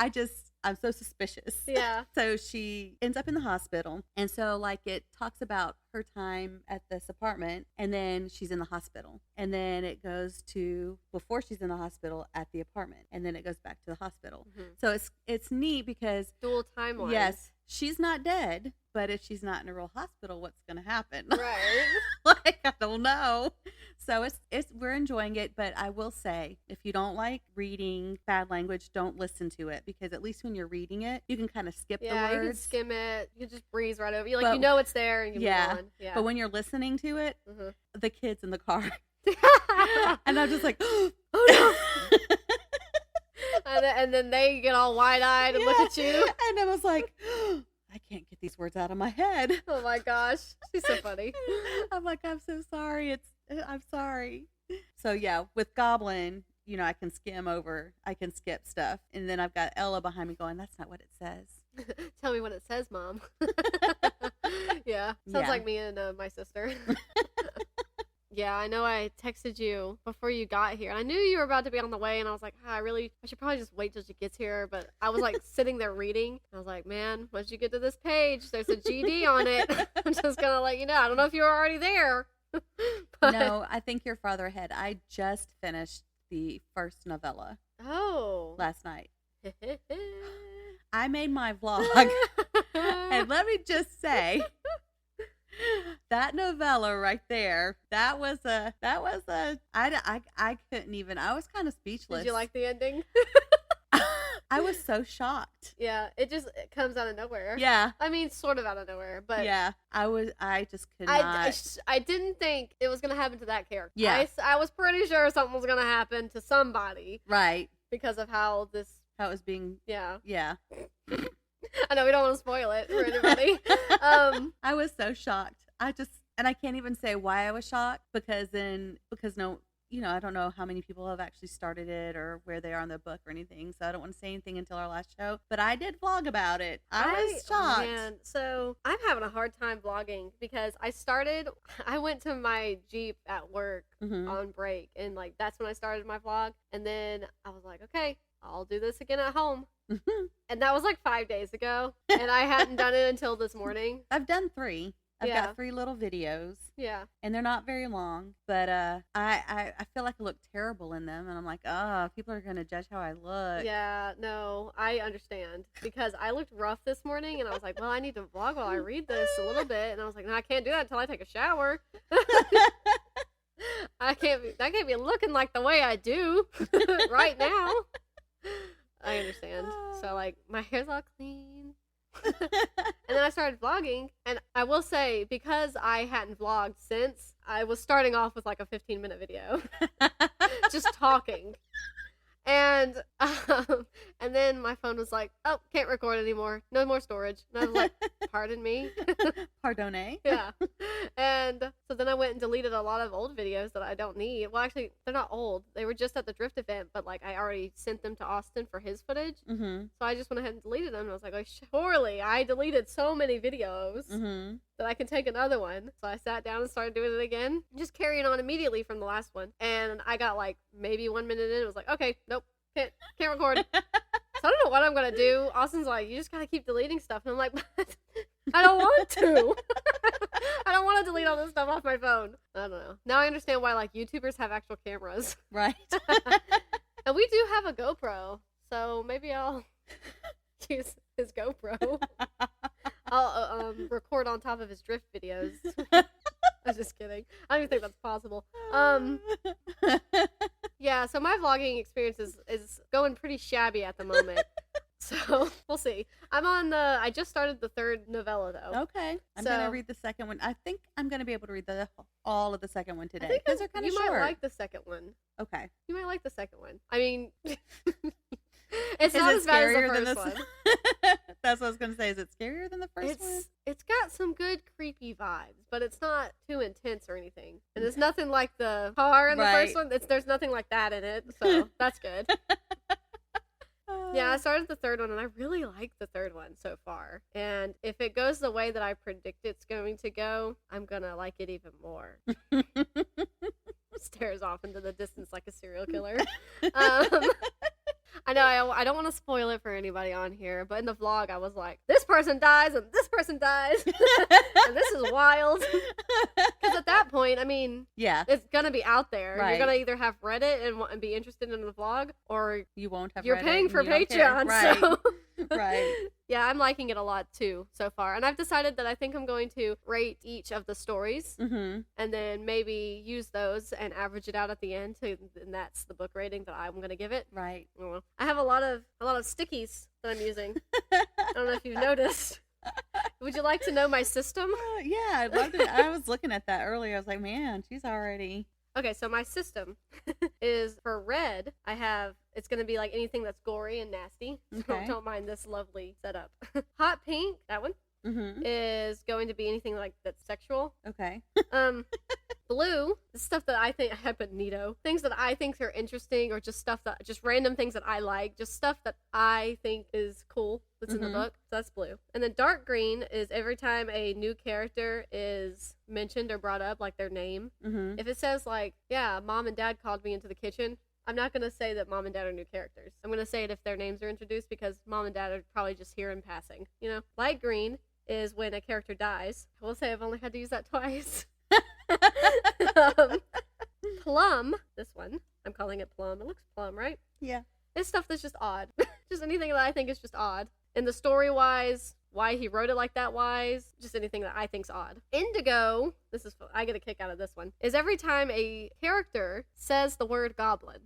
Speaker 2: I'm so suspicious.
Speaker 1: Yeah.
Speaker 2: So she ends up in the hospital. And so like it talks about her time at this apartment and then she's in the hospital. And then it goes to before she's in the hospital at the apartment. And then it goes back to the hospital. So it's neat because
Speaker 1: dual timeline.
Speaker 2: Yes. She's not dead, but if she's not in a real hospital, what's going to happen?
Speaker 1: Right.
Speaker 2: Like, I don't know. So we're enjoying it, but I will say, if you don't like reading bad language, don't listen to it, because at least when you're reading it, you can kind of skip the words.
Speaker 1: Yeah, you can skim it. You can just breeze right over. You like, you know it's there, and you move on. Yeah.
Speaker 2: But when you're listening to it, the kids in the car, and I'm just like, oh no.
Speaker 1: And then they get all wide-eyed and look at you.
Speaker 2: And I was like, I can't get these words out of my head.
Speaker 1: Oh my gosh. She's so funny.
Speaker 2: I'm like, I'm so sorry. I'm sorry. So yeah, with Goblin, I can skip stuff. And then I've got Ella behind me going, that's not what it says.
Speaker 1: Tell me what it says, Mom. Yeah. Sounds like me and my sister. Yeah, I know I texted you before you got here. I knew you were about to be on the way, and I was like, I should probably just wait till she gets here. But I was like sitting there reading. I was like, man, once you get to this page, there's a GD on it. I'm just going to let you know. I don't know if you were already there. But... No,
Speaker 2: I think you're farther ahead. I just finished the first novella.
Speaker 1: Oh.
Speaker 2: Last night. I made my vlog. And let me just say... that novella right there, I couldn't even, I was kind of speechless.
Speaker 1: Did you like the ending?
Speaker 2: I was so shocked.
Speaker 1: Yeah, it comes out of nowhere.
Speaker 2: Yeah.
Speaker 1: I mean, sort of out of nowhere, but.
Speaker 2: Yeah, I just could not.
Speaker 1: I didn't think it was going to happen to that character.
Speaker 2: Yeah.
Speaker 1: I was pretty sure something was going to happen to somebody.
Speaker 2: Right.
Speaker 1: Because of how it
Speaker 2: was being.
Speaker 1: Yeah.
Speaker 2: Yeah.
Speaker 1: I know we don't want to spoil it for anybody.
Speaker 2: I was so shocked. And I can't even say why I was shocked because no, I don't know how many people have actually started it or where they are in the book or anything. So I don't want to say anything until our last show. But I did vlog about it. I was shocked.
Speaker 1: Man, so I'm having a hard time vlogging because I went to my Jeep at work on break, and like that's when I started my vlog. And then I was like, okay, I'll do this again at home. And that was like 5 days ago, and I hadn't done it until this morning.
Speaker 2: I've done 3. I've got 3 little videos.
Speaker 1: Yeah.
Speaker 2: And they're not very long, but I feel like I look terrible in them, and I'm like, people are going to judge how I look.
Speaker 1: Yeah, no, I understand, because I looked rough this morning, and I was like, well, I need to vlog while I read this a little bit, and I was like, no, I can't do that until I take a shower. I can't be looking like the way I do right now. I understand. So, like, my hair's all clean. And then I started vlogging, and I will say, because I hadn't vlogged since, I was starting off with like a 15-minute video. Just talking. And then my phone was like, oh, can't record anymore. No more storage. And I was like, pardon me?
Speaker 2: Pardonne?
Speaker 1: Yeah. And so then I went and deleted a lot of old videos that I don't need. Well, actually, they're not old. They were just at the Drift event, but like I already sent them to Austin for his footage.
Speaker 2: Mm-hmm.
Speaker 1: So I just went ahead and deleted them. And I was like, oh, surely I deleted so many videos that I can take another one. So I sat down and started doing it again. Just carrying on immediately from the last one. And I got like maybe 1 minute in. It was like, okay, nope, can't record. So I don't know what I'm going to do. Austin's like, you just got to keep deleting stuff. And I'm like, but I don't want to. I don't want to delete all this stuff off my phone. I don't know. Now I understand why like YouTubers have actual cameras.
Speaker 2: Right.
Speaker 1: And we do have a GoPro. So maybe I'll use his GoPro. I'll record on top of his drift videos. I was just kidding. I don't even think that's possible. Yeah, so my vlogging experience is going pretty shabby at the moment. So we'll see. I just started the third novella though.
Speaker 2: Okay. I'm going to read the second one. I think I'm going to be able to read all of the second one today. Because they're kind of short.
Speaker 1: You might like the second one.
Speaker 2: Okay.
Speaker 1: You might like the second one. I mean, it's not as bad as the first one.
Speaker 2: That's what I was going to say. Is it scarier than the first one?
Speaker 1: It's got some good creepy vibes, but it's not too intense or anything. And it's nothing like the car in the first one. There's nothing like that in it, so that's good. Yeah, I started the third one, and I really like the third one so far. And if it goes the way that I predict it's going to go, I'm going to like it even more. Stares off into the distance like a serial killer. I know, I don't want to spoil it for anybody on here, but in the vlog, I was like, this person dies, and this person dies, and this is wild. Because at that point, I mean, yeah, it's going to be out there. Right. You're going to either have read it and be interested in the vlog, or
Speaker 2: you won't have
Speaker 1: you're
Speaker 2: read
Speaker 1: paying
Speaker 2: it
Speaker 1: for Patreon,
Speaker 2: right.
Speaker 1: So...
Speaker 2: Right.
Speaker 1: Yeah, I'm liking it a lot too so far. And I've decided that I think I'm going to rate each of the stories and then maybe use those and average it out at the end and that's the book rating that I'm going to give it.
Speaker 2: Right.
Speaker 1: I have a lot of stickies that I'm using. I don't know if you've noticed. Would you like to know my system?
Speaker 2: Yeah, I'd love to. I was looking at that earlier. I was like, man, she's already...
Speaker 1: Okay, so my system is for red, it's going to be like anything that's gory and nasty. So don't mind this lovely setup. Hot pink, that one, is going to be anything like that's sexual.
Speaker 2: Okay.
Speaker 1: Blue, the stuff that I think, I put neato, things that I think are interesting or just random things that I like, just stuff that I think is cool that's in the book. So that's blue. And then dark green is every time a new character is mentioned or brought up, like their name. If it says like, yeah, mom and dad called me into the kitchen, I'm not going to say that mom and dad are new characters. I'm going to say it if their names are introduced because mom and dad are probably just here in passing, you know? Light green is when a character dies. I will say I've only had to use that twice. Plum, this one, I'm calling it plum. It looks plum, right?
Speaker 2: Yeah.
Speaker 1: It's stuff that's just odd. Just anything that I think is just odd. And the story-wise, why he wrote it like that wise, just anything that I think's odd. Indigo, I get a kick out of this one, is every time a character says the word goblin.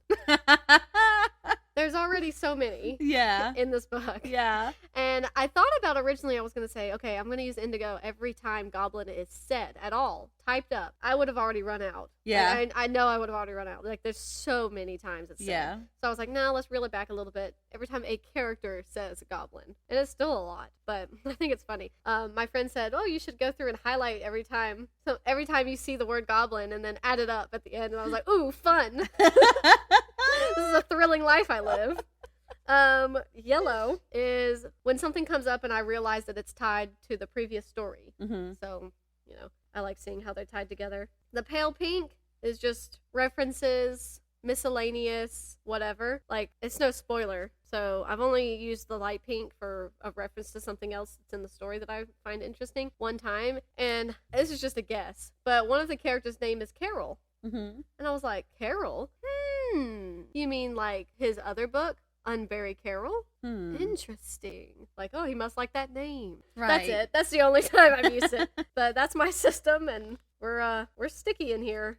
Speaker 1: There's already so many in this book. Yeah. And I thought about originally I was going to say, okay, I'm going to use indigo every time goblin is said at all, typed up. I would have already run out. Yeah. I know I would have already run out. Like, there's so many times it's said. Yeah. So I was like, no, let's reel it back a little bit. Every time a character says goblin. And it's still a lot, but I think it's funny. My friend said, oh, you should go through and highlight every time. So every time you see the word goblin and then add it up at the end. And I was like, ooh, fun. This is a thrilling life I live. Yellow is when something comes up and I realize that it's tied to the previous story. So, you know, I like seeing how they're tied together. The pale pink is just references, miscellaneous, whatever. Like, it's no spoiler. So I've only used the light pink for a reference to something else that's in the story that I find interesting one time. And this is just a guess. But one of the characters' name is Carol. And I was like, Carol? You mean like his other book, Unbury Carol? Interesting. Like, oh, he must like that name. Right. That's it. That's the only time I've used it. But that's my system, and we're sticky in here.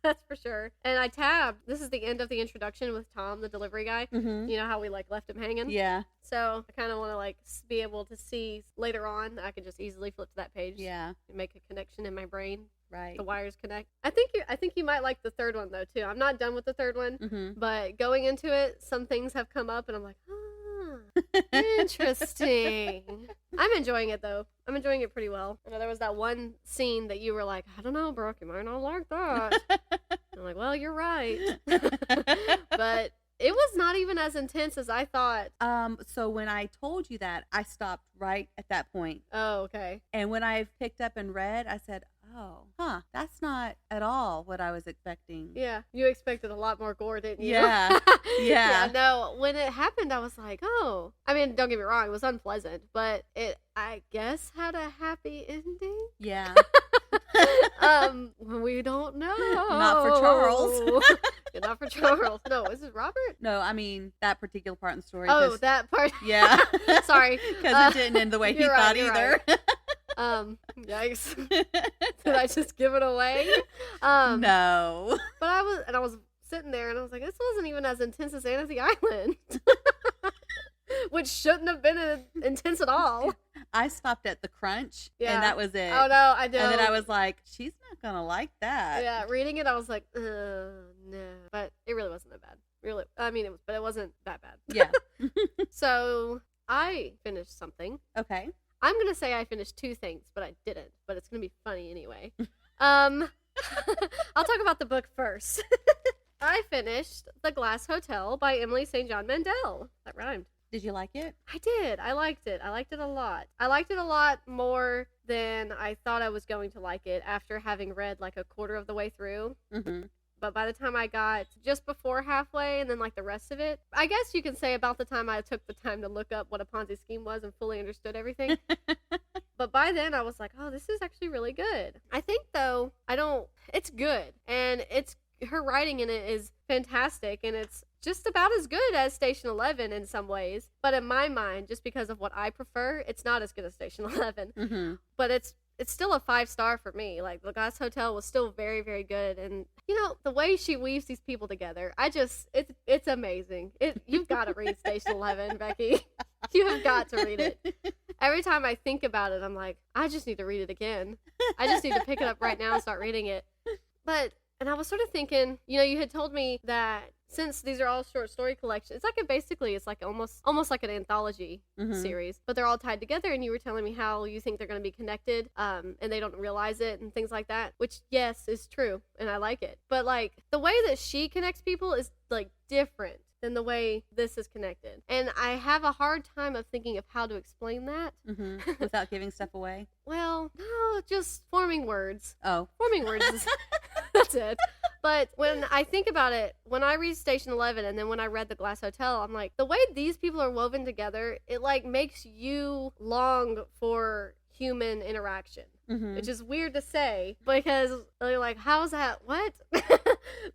Speaker 1: That's for sure. And I tabbed. This is the end of the introduction with Tom, the delivery guy.
Speaker 2: Mm-hmm.
Speaker 1: You know how we like left him hanging?
Speaker 2: Yeah.
Speaker 1: So I kind of want to like be able to see later on. I could just easily flip to that page.
Speaker 2: Yeah.
Speaker 1: And make a connection in my brain.
Speaker 2: Right.
Speaker 1: The wires connect. I think you might like the third one though too. I'm not done with the third one, but going into it, some things have come up, and I'm like, interesting. I'm enjoying it though. I'm enjoying it pretty well. I know there was that one scene that you were like, I don't know, Brooke, you might not like that. I'm like, well, you're right. But it was not even as intense as I thought.
Speaker 2: So when I told you that, I stopped right at that point.
Speaker 1: Oh, okay.
Speaker 2: And when I picked up and read, I said, that's not at all what I was expecting.
Speaker 1: Yeah, you expected a lot more gore, didn't you?
Speaker 2: Yeah.
Speaker 1: Yeah, no, when it happened, I was like, oh. I mean, don't get me wrong, it was unpleasant, but it, I guess, had a happy ending.
Speaker 2: Yeah.
Speaker 1: We don't know.
Speaker 2: Not for Charles.
Speaker 1: Yeah, not for Charles. No, is it Robert?
Speaker 2: No, I mean, that particular part in the story.
Speaker 1: Oh, that part.
Speaker 2: Yeah.
Speaker 1: Sorry.
Speaker 2: Because it didn't end the way he thought either.
Speaker 1: Right. Yikes. Did I just give it away?
Speaker 2: No.
Speaker 1: But I was sitting there and I was like, this wasn't even as intense as Anne of the Island. Which shouldn't have been intense at all.
Speaker 2: I stopped at the crunch, and that was it.
Speaker 1: Oh, no, I don't.
Speaker 2: And then I was like, she's not going to like that.
Speaker 1: Yeah, reading it, I was like, no. But it really wasn't that bad. Really, I mean, but it wasn't that bad.
Speaker 2: Yeah.
Speaker 1: So, I finished something.
Speaker 2: Okay.
Speaker 1: I'm going to say I finished two things, but I didn't. But it's going to be funny anyway. I'll talk about the book first. I finished The Glass Hotel by Emily St. John Mandel. That rhymed.
Speaker 2: Did you like it?
Speaker 1: I did. I liked it. I liked it a lot. I liked it a lot more than I thought I was going to like it after having read like a quarter of the way through.
Speaker 2: Mm-hmm.
Speaker 1: But by the time I got just before halfway and then like the rest of it, I guess you can say about the time I took the time to look up what a Ponzi scheme was and fully understood everything. But by then I was like, oh, this is actually really good. I think though, it's good. And her writing in it is fantastic, and it's just about as good as Station 11 in some ways. But in my mind, just because of what I prefer, it's not as good as Station 11.
Speaker 2: Mm-hmm.
Speaker 1: But it's still a 5-star for me. Like, The Glass Hotel was still very, very good. And, you know, the way she weaves these people together, it's amazing. You've got to read Station 11, Becky. You have got to read it. Every time I think about it, I'm like, I just need to read it again. I just need to pick it up right now and start reading it. And I was sort of thinking, you know, you had told me that since these are all short story collections, it's like almost like an anthology series, but they're all tied together, and you were telling me how you think they're going to be connected, and they don't realize it and things like that, which, yes, is true, and I like it. But, like, the way that she connects people is, like, different than the way this is connected. And I have a hard time of thinking of how to explain that.
Speaker 2: Mm-hmm. Without giving stuff away?
Speaker 1: Well, no, just forming words.
Speaker 2: Oh.
Speaker 1: Forming words is... That's it. But when I think about it, when I read Station 11 and then when I read The Glass Hotel, I'm like, the way these people are woven together, it, like, makes you long for human interaction. Mm-hmm. Which is weird to say because you're like, how's that? What?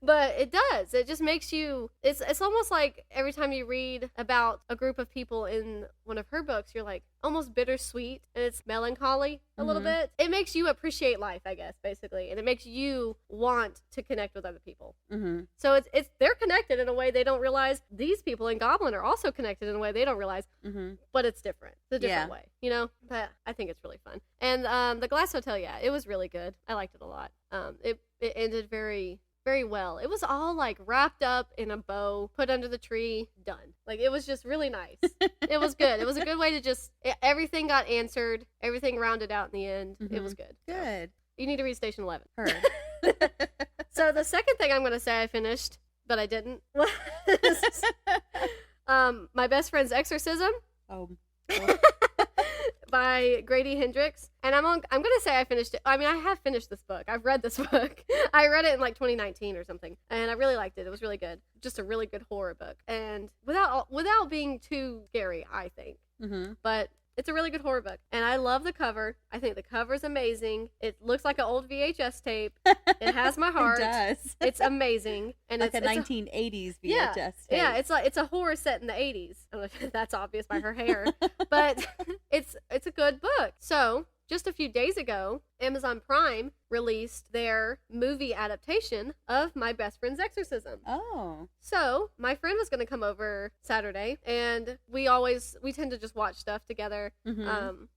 Speaker 1: But it does. It just makes you, it's almost like every time you read about a group of people in one of her books, you're like almost bittersweet, and it's melancholy a little bit. It makes you appreciate life, I guess, basically. And it makes you want to connect with other people. Mm-hmm. So they're connected in a way they don't realize. These people in Goblin are also connected in a way they don't realize, but it's different. It's a different way, you know? But I think it's really fun. And The Glass Hotel, yeah, it was really good. I liked it a lot. It ended very, very well. It was all like wrapped up in a bow, put under the tree, done. Like, it was just really nice. It was good. It was a good way to everything got answered, everything rounded out in the end. It was good.
Speaker 2: Good.
Speaker 1: So, you need to read Station 11.
Speaker 2: Heard.
Speaker 1: So the second thing I'm going to say I finished, but I didn't, was My Best Friend's Exorcism.
Speaker 2: Oh.
Speaker 1: By Grady Hendrix. And I'm going to say I finished it. I mean, I have finished this book. I've read this book. I read it in like 2019 or something, and I really liked it. It was really good. Just a really good horror book, and without being too scary, I think. But it's a really good horror book, and I love the cover. I think the cover's amazing. It looks like an old VHS tape. It has my heart.
Speaker 2: It does.
Speaker 1: It's amazing, and
Speaker 2: like a 1980s VHS tape.
Speaker 1: Yeah, it's a horror set in the 80s. I don't know if that's obvious by her hair, but it's a good book. So just a few days ago, Amazon Prime released their movie adaptation of My Best Friend's Exorcism.
Speaker 2: Oh.
Speaker 1: So my friend was going to come over Saturday, and we tend to just watch stuff together.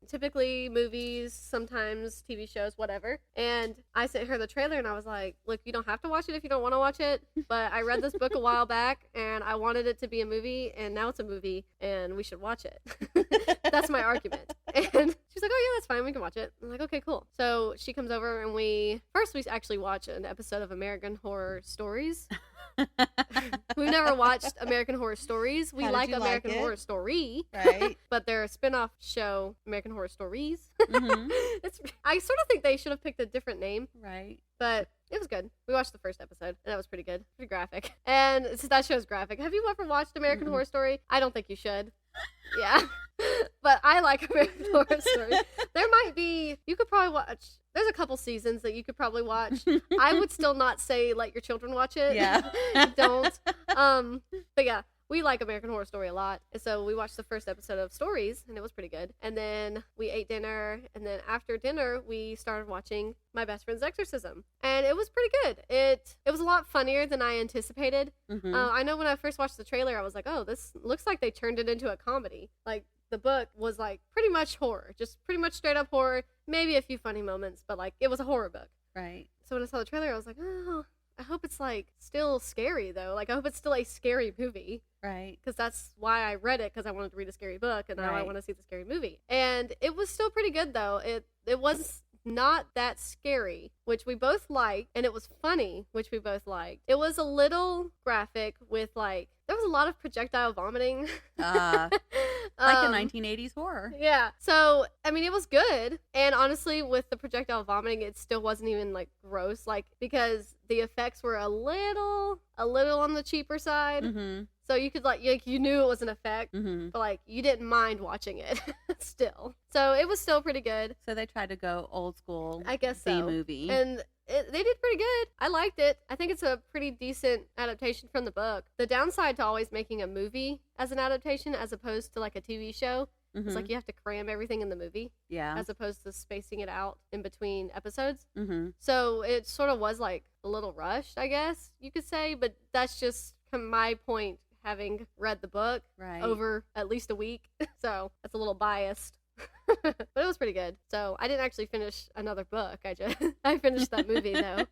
Speaker 1: Typically movies, sometimes TV shows, whatever. And I sent her the trailer, and I was like, look, you don't have to watch it if you don't want to watch it, but I read this book a while back, and I wanted it to be a movie, and now it's a movie, and we should watch it. That's my argument. And she's like, oh yeah, that's fine, we can watch it. I'm like, okay, cool. So she comes over, and we actually watch an episode of American Horror Stories. We've never watched American Horror Stories. We like American Horror Story,
Speaker 2: right?
Speaker 1: But their spin-off show, American Horror Stories. I sort of think they should have picked a different name,
Speaker 2: right?
Speaker 1: But it was good. We watched the first episode, and that was pretty good, pretty graphic. And that show's graphic. Have you ever watched American Horror Story? I don't think you should. Yeah, but I like American Horror Story. You could probably watch. There's a couple seasons that you could probably watch. I would still not say let your children watch it.
Speaker 2: Yeah.
Speaker 1: Don't. But yeah, we like American Horror Story a lot. And so we watched the first episode of Stories, and it was pretty good. And then we ate dinner, and then after dinner, we started watching My Best Friend's Exorcism. And it was pretty good. It was a lot funnier than I anticipated. I know when I first watched the trailer, I was like, oh, this looks like they turned it into a comedy. Like, the book was like pretty much horror, just pretty much straight up horror, maybe a few funny moments, but like it was a horror book.
Speaker 2: Right.
Speaker 1: So when I saw the trailer, I was like, oh, I hope it's like still scary though. Like I hope it's still a scary movie.
Speaker 2: Right.
Speaker 1: Because that's why I read it, because I wanted to read a scary book, and now I want to see the scary movie. And it was still pretty good though. It was not that scary, which we both liked, and it was funny, which we both liked. It was a little graphic with like, there was a lot of projectile vomiting.
Speaker 2: Like a 1980s horror.
Speaker 1: Yeah. So, I mean, it was good. And honestly, with the projectile vomiting, it still wasn't even like gross, like, because the effects were a little on the cheaper side. So you could you knew it was an effect, but like you didn't mind watching it still. So it was still pretty good.
Speaker 2: So they tried to go old school,
Speaker 1: I guess so.
Speaker 2: B-movie.
Speaker 1: And they did pretty good. I liked it. I think it's a pretty decent adaptation from the book. The downside to always making a movie as an adaptation as opposed to like a TV show is like you have to cram everything in the movie.
Speaker 2: Yeah.
Speaker 1: As opposed to spacing it out in between episodes. So it sort of was like a little rushed, I guess you could say. But that's just my point, having read the book over at least a week. So that's a little biased. But it was pretty good. So I didn't actually finish another book. I finished that movie though.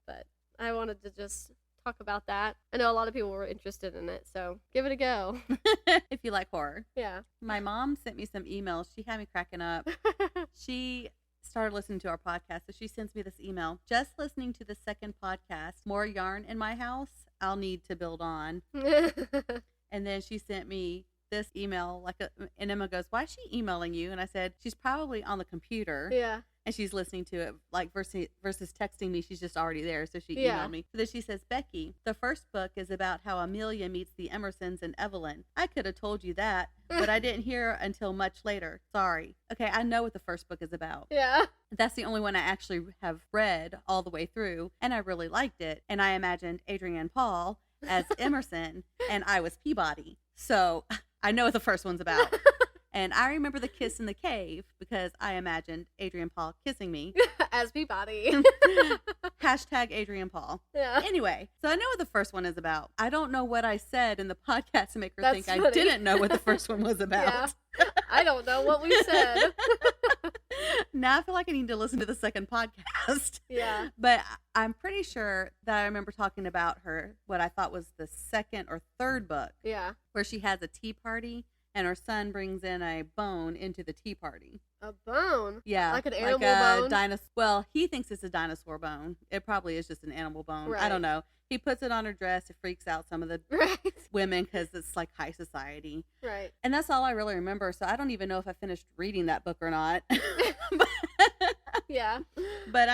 Speaker 1: But I wanted to just talk about that. I know a lot of people were interested in it, so give it a go.
Speaker 2: If you like horror.
Speaker 1: Yeah.
Speaker 2: My mom sent me some emails. She had me cracking up. She started listening to our podcast, so she sends me this email. Just listening to the second podcast. More yarn in my house. I'll need to build on. And then she sent me this email, and Emma goes, why is she emailing you? And I said, she's probably on the computer.
Speaker 1: Yeah. And
Speaker 2: she's listening to it, like, versus texting me. She's just already there, so she emailed me. So then she says, Becky, the first book is about how Amelia meets the Emersons and Evelyn. I could have told you that, but I didn't hear until much later. Sorry. Okay, I know what the first book is about.
Speaker 1: Yeah.
Speaker 2: That's the only one I actually have read all the way through, and I really liked it. And I imagined Adrienne Paul as Emerson, and I was Peabody. So I know what the first one's about. And I remember the kiss in the cave because I imagined Adrienne Paul kissing me.
Speaker 1: As Peabody.
Speaker 2: Hashtag Adrienne Paul.
Speaker 1: Yeah.
Speaker 2: Anyway, so I know what the first one is about. I don't know what I said in the podcast to make her think
Speaker 1: funny.
Speaker 2: I didn't know what the first one was about.
Speaker 1: Yeah. I don't know what we said.
Speaker 2: Now I feel like I need to listen to the second podcast.
Speaker 1: Yeah.
Speaker 2: But I'm pretty sure that I remember talking about what I thought was the second or third book.
Speaker 1: Yeah.
Speaker 2: Where she has a tea party and her son brings in a bone into the tea party.
Speaker 1: A bone?
Speaker 2: Yeah.
Speaker 1: Like an animal bone?
Speaker 2: Well, he thinks it's a dinosaur bone. It probably is just an animal bone.
Speaker 1: Right.
Speaker 2: I don't know. He puts it on her dress. It freaks out some of the women because it's like high society.
Speaker 1: Right.
Speaker 2: And that's all I really remember. So I don't even know if I finished reading that book or not.
Speaker 1: Yeah.
Speaker 2: But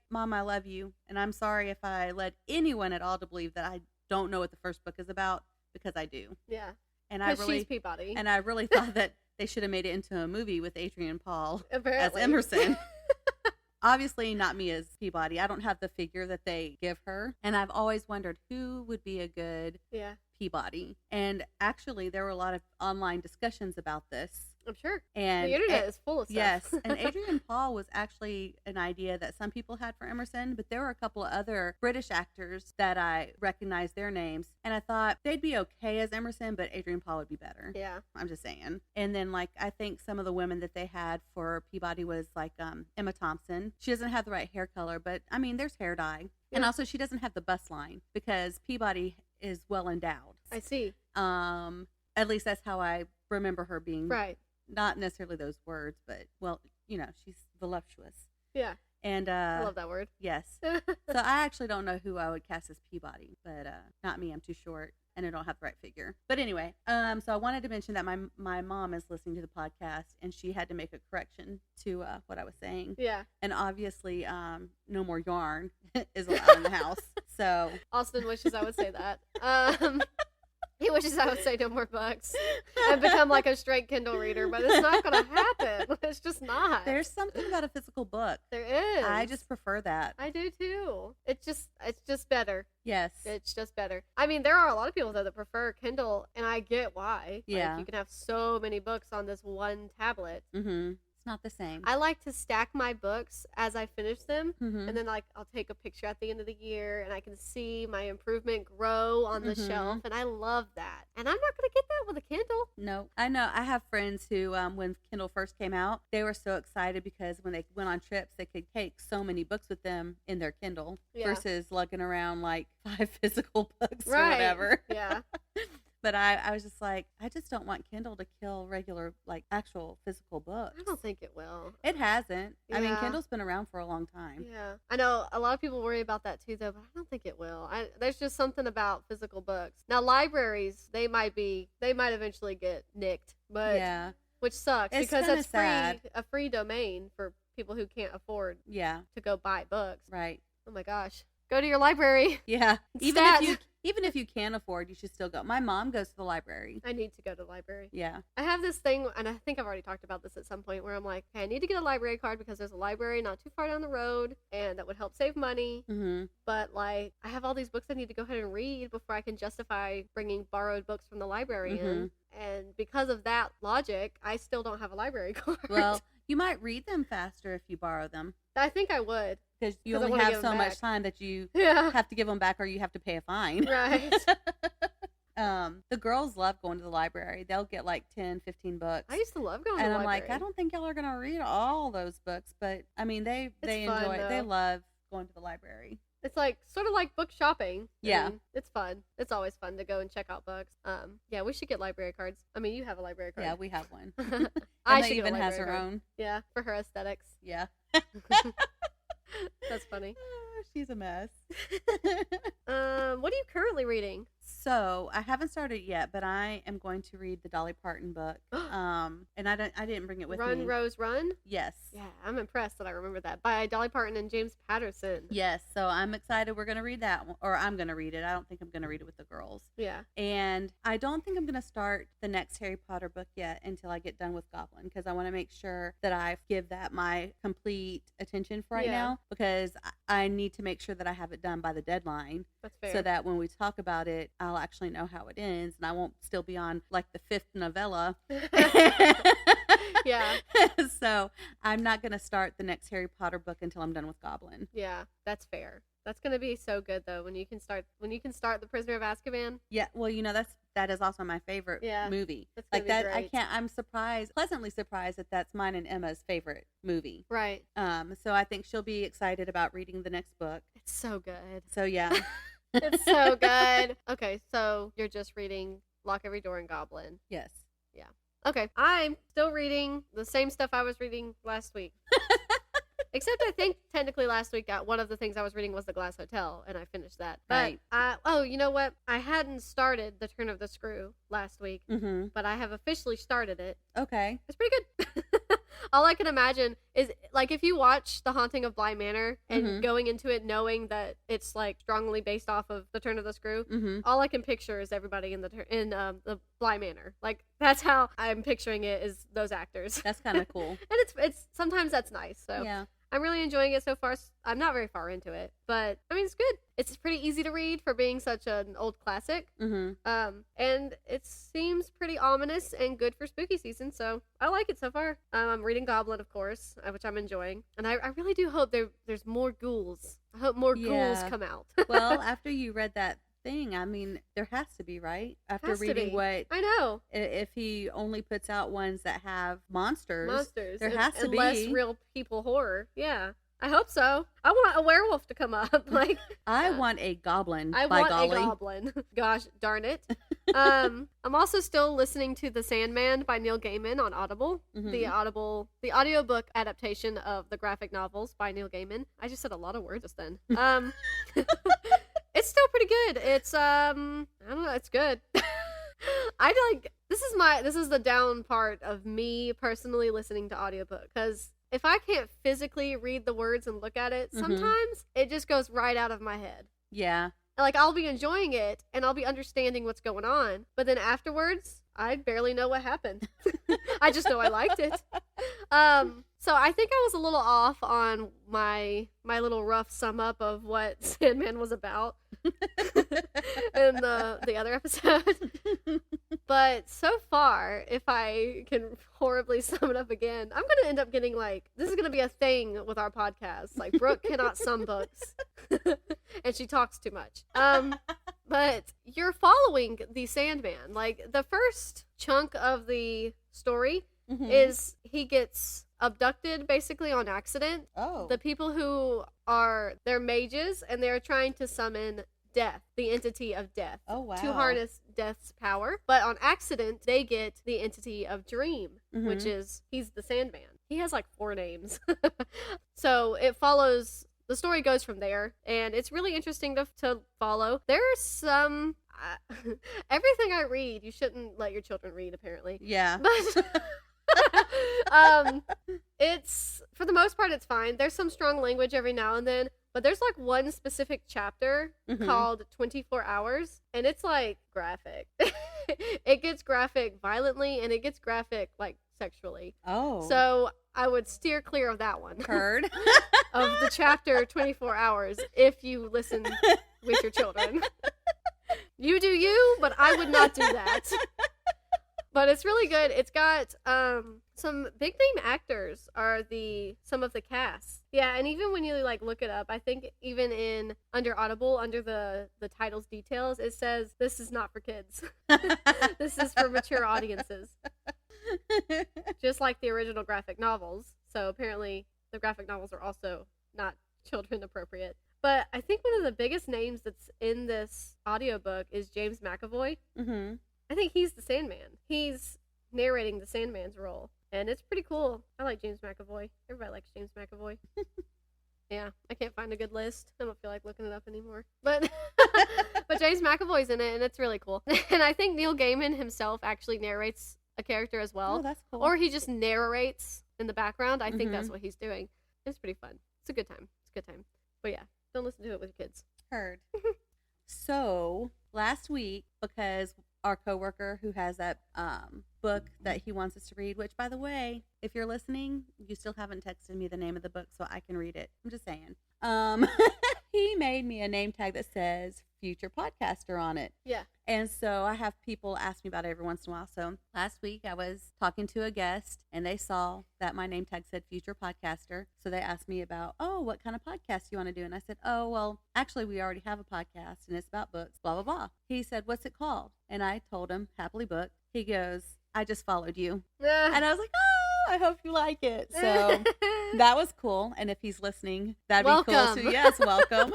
Speaker 2: Mom, I love you. And I'm sorry if I led anyone at all to believe that I don't know what the first book is about, because I do.
Speaker 1: Yeah.
Speaker 2: And
Speaker 1: she's Peabody.
Speaker 2: And I really thought that they should have made it into a movie with Adrienne Paul
Speaker 1: Apparently.
Speaker 2: as Emerson. Obviously not me as Peabody. I don't have the figure that they give her. And I've always wondered who would be a good Peabody. And actually there were a lot of online discussions about this.
Speaker 1: I'm sure.
Speaker 2: And
Speaker 1: the internet is full of stuff.
Speaker 2: Yes. And Adrian Paul was actually an idea that some people had for Emerson, but there were a couple of other British actors that I recognized their names. And I thought they'd be okay as Emerson, but Adrian Paul would be better.
Speaker 1: Yeah.
Speaker 2: I'm just saying. And then, like, I think some of the women that they had for Peabody was like Emma Thompson. She doesn't have the right hair color, but I mean, there's hair dye. Yeah. And also, she doesn't have the bust line because Peabody is well endowed.
Speaker 1: I see.
Speaker 2: At least that's how I remember her being.
Speaker 1: Right.
Speaker 2: Not necessarily those words, but, well, you know, she's voluptuous.
Speaker 1: Yeah.
Speaker 2: And
Speaker 1: I love that word.
Speaker 2: Yes. So I actually don't know who I would cast as Peabody, but not me. I'm too short and I don't have the right figure. But anyway, so I wanted to mention that my mom is listening to the podcast and she had to make a correction to what I was saying.
Speaker 1: Yeah.
Speaker 2: And obviously, no more yarn is allowed in the house. So
Speaker 1: Austin wishes I would say that. He wishes I would say no more books and become like a straight Kindle reader, but it's not going to happen. It's just not.
Speaker 2: There's something about a physical book.
Speaker 1: There is.
Speaker 2: I just prefer that.
Speaker 1: I do too. It's just better.
Speaker 2: Yes.
Speaker 1: It's just better. I mean, there are a lot of people though that prefer Kindle, and I get why.
Speaker 2: Yeah.
Speaker 1: Like, you can have so many books on this one tablet.
Speaker 2: Mm-hmm. It's not the same.
Speaker 1: I like to stack my books as I finish them,
Speaker 2: mm-hmm.
Speaker 1: and then like I'll take a picture at the end of the year, and I can see my improvement grow on the
Speaker 2: mm-hmm.
Speaker 1: shelf, and I love that. And I'm not going to get that with a Kindle.
Speaker 2: No, I know. I have friends who, when Kindle first came out, they were so excited because when they went on trips, they could take so many books with them in their Kindle versus lugging around like 5 physical books or whatever.
Speaker 1: Yeah.
Speaker 2: But I was just like, I just don't want Kindle to kill regular, like, actual physical books.
Speaker 1: I don't think it will.
Speaker 2: It hasn't.
Speaker 1: Yeah.
Speaker 2: I mean, Kindle's been around for a long time.
Speaker 1: Yeah. I know a lot of people worry about that too, though, but I don't think it will. There's just something about physical books. Now, libraries, they might eventually get nicked, but
Speaker 2: yeah,
Speaker 1: which sucks
Speaker 2: it's
Speaker 1: because it's
Speaker 2: sad.
Speaker 1: a free domain for people who can't afford to go buy books.
Speaker 2: Right.
Speaker 1: Oh my gosh. Go to your library.
Speaker 2: Yeah. Even if you can afford, you should still go. My mom goes to the library.
Speaker 1: I need to go to the library.
Speaker 2: Yeah.
Speaker 1: I have this thing, and I think I've already talked about this at some point, where I'm like, hey, I need to get a library card because there's a library not too far down the road, and that would help save money.
Speaker 2: Mm-hmm.
Speaker 1: But, like, I have all these books I need to go ahead and read before I can justify bringing borrowed books from the library
Speaker 2: mm-hmm.
Speaker 1: in. And because of that logic, I still don't have a library card.
Speaker 2: Well, you might read them faster if you borrow them.
Speaker 1: I think I would.
Speaker 2: Because you only have so much time that you have to give them back or you have to pay a fine.
Speaker 1: Right.
Speaker 2: The girls love going to the library. They'll get like 10, 15 books.
Speaker 1: I used to love going to the library.
Speaker 2: And I'm like, I don't think y'all are going to read all those books. But, I mean, they enjoy it. They love going to the library.
Speaker 1: It's like sort of like book shopping.
Speaker 2: Yeah.
Speaker 1: I mean, it's fun. It's always fun to go and check out books. Yeah, we should get library cards. I mean, you have a library card.
Speaker 2: Yeah, we have one.
Speaker 1: I should
Speaker 2: even
Speaker 1: get a
Speaker 2: has her
Speaker 1: card.
Speaker 2: own.
Speaker 1: Yeah, for her aesthetics.
Speaker 2: Yeah.
Speaker 1: That's funny.
Speaker 2: She's a mess.
Speaker 1: What are you currently reading?
Speaker 2: So I haven't started yet, but I am going to read the Dolly Parton book. And I didn't bring it with me.
Speaker 1: Run, Rose, Run?
Speaker 2: Yes.
Speaker 1: Yeah, I'm impressed that I remember that. By Dolly Parton and James Patterson.
Speaker 2: Yes, so I'm excited we're going to read that one, or I'm going to read it. I don't think I'm going to read it with the girls.
Speaker 1: Yeah.
Speaker 2: And I don't think I'm going to start the next Harry Potter book yet until I get done with Goblin, because I want to make sure that I give that my complete attention for right now, because I need to make sure that I have it done by the deadline.
Speaker 1: That's fair.
Speaker 2: So that when we talk about it, I'll actually know how it ends, and I won't still be on like the 5th novella.
Speaker 1: Yeah.
Speaker 2: So I'm not going to start the next Harry Potter book until I'm done with Goblin.
Speaker 1: Yeah, that's fair. That's going to be so good though when you can start The Prisoner of Azkaban.
Speaker 2: Yeah, well, you know that is also my favorite movie.
Speaker 1: That's
Speaker 2: like
Speaker 1: that
Speaker 2: great. I'm pleasantly surprised that that's mine and Emma's favorite movie.
Speaker 1: Right.
Speaker 2: So I think she'll be excited about reading the next book.
Speaker 1: It's so good.
Speaker 2: So yeah.
Speaker 1: It's so good. Okay, so you're just reading Lock Every Door and Goblin.
Speaker 2: Yes.
Speaker 1: Yeah. Okay, I'm still reading the same stuff I was reading last week. Except I think technically last week one of the things I was reading was The Glass Hotel, and I finished that. But
Speaker 2: right.
Speaker 1: You know what? I hadn't started The Turn of the Screw last week, but I have officially started it.
Speaker 2: Okay.
Speaker 1: It's pretty good. All I can imagine is, like, if you watch The Haunting of Bly Manor and going into it knowing that it's, like, strongly based off of The Turn of the Screw, all I can picture is everybody in the Bly Manor. Like, that's how I'm picturing it, is those actors.
Speaker 2: That's kind of cool.
Speaker 1: And it's sometimes that's nice. So
Speaker 2: yeah.
Speaker 1: I'm really enjoying it so far. I'm not very far into it, but I mean, it's good. It's pretty easy to read for being such an old classic. And it seems pretty ominous and good for spooky season, so I like it so far. I'm reading Goblin, of course, which I'm enjoying, and I really do hope there's more ghouls. I hope more ghouls come out.
Speaker 2: Well, after you read that thing, I mean, there has to be, right? After reading what
Speaker 1: I know,
Speaker 2: if he only puts out ones that have monsters, there has to be
Speaker 1: less real people horror. Yeah, I hope so. I want a werewolf to come up. Like
Speaker 2: I want a goblin.
Speaker 1: A goblin. Gosh darn it. I'm also still listening to The Sandman by Neil Gaiman on Audible. The audiobook adaptation of the graphic novels by Neil Gaiman. I just said a lot of words just then. It's still pretty good. It's I don't know, it's good. This is the down part of me personally listening to audiobook, because if I can't physically read the words and look at it, sometimes it just goes right out of my head. Yeah. Like, I'll be enjoying it and I'll be understanding what's going on, but then afterwards, I barely know what happened. I just know I liked it. So I think I was a little off on my little rough sum up of what Sandman was about in the other episode. But so far, if I can horribly sum it up again, I'm going to end up getting this is going to be a thing with our podcast. Like, Brooke cannot sum books. And she talks too much. But you're following the Sandman. Like, the first chunk of the story is he gets abducted basically on accident. Oh. The people who they're mages, and they're trying to summon death, the entity of death. Oh, wow. To harness death's power. But on accident, they get the entity of dream, which is, he's the Sandman. He has 4 names. So it follows, the story goes from there, and it's really interesting to follow. There's some, everything I read, you shouldn't let your children read, apparently. Yeah. But it's, for the most part, it's fine. There's some strong language every now and then, but there's one specific chapter called 24 Hours, and it's graphic. It gets graphic violently, and it gets graphic sexually. Oh. So I would steer clear of that one. Heard. Of the chapter 24 Hours if you listen with your children. You do you, but I would not do that. But it's really good. It's got some big name actors are some of the cast. Yeah, and even when you look it up, I think even under Audible, under the title's details, it says this is not for kids. This is for mature audiences. Just like the original graphic novels. So apparently the graphic novels are also not children appropriate. But I think one of the biggest names that's in this audiobook is James McAvoy. I think he's the Sandman. He's narrating the Sandman's role. And it's pretty cool. I like James McAvoy. Everybody likes James McAvoy. Yeah, I can't find a good list. I don't feel like looking it up anymore. But James McAvoy's in it, and it's really cool. And I think Neil Gaiman himself actually narrates a character as well. Oh, that's cool. Or he just narrates in the background. I think that's what he's doing. It's pretty fun. It's a good time. But yeah, don't listen to it with your kids. Heard.
Speaker 2: So, last week, because our coworker who has that book that he wants us to read, which, by the way, if you're listening, you still haven't texted me the name of the book so I can read it. I'm just saying. He made me a name tag that says future podcaster on it. Yeah. And so I have people ask me about it every once in a while. So last week I was talking to a guest and they saw that my name tag said future podcaster. So they asked me about, what kind of podcast you want to do? And I said, well, actually we already have a podcast and it's about books, blah, blah, blah. He said, what's it called? And I told him, Happily Booked. He goes, I just followed you. And I was like, I hope you like it. So that was cool. And if he's listening, that'd be cool too. Yes, welcome.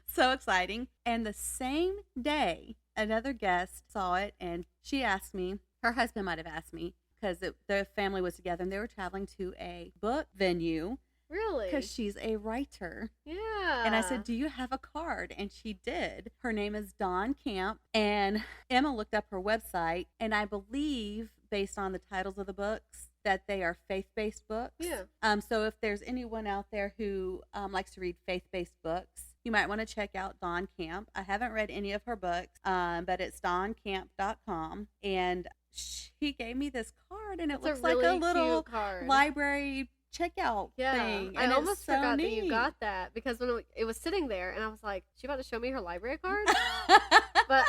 Speaker 2: So exciting. And the same day, another guest saw it and she asked me, her husband might have asked me, because the family was together and they were traveling to a book venue. Really? Because she's a writer. Yeah. And I said, do you have a card? And she did. Her name is Dawn Camp. And Emma looked up her website, and I believe, based on the titles of the books, that they are faith-based books. Yeah. So if there's anyone out there who likes to read faith-based books, you might want to check out Dawn Camp. I haven't read any of her books, but it's dawncamp.com. And she gave me this card, and it looks like a little library checkout
Speaker 1: Yeah,
Speaker 2: thing.
Speaker 1: I
Speaker 2: And
Speaker 1: almost
Speaker 2: it's so
Speaker 1: forgot
Speaker 2: neat.
Speaker 1: that you got that because when it was sitting there, and I was like, "She about to show me her library card?" But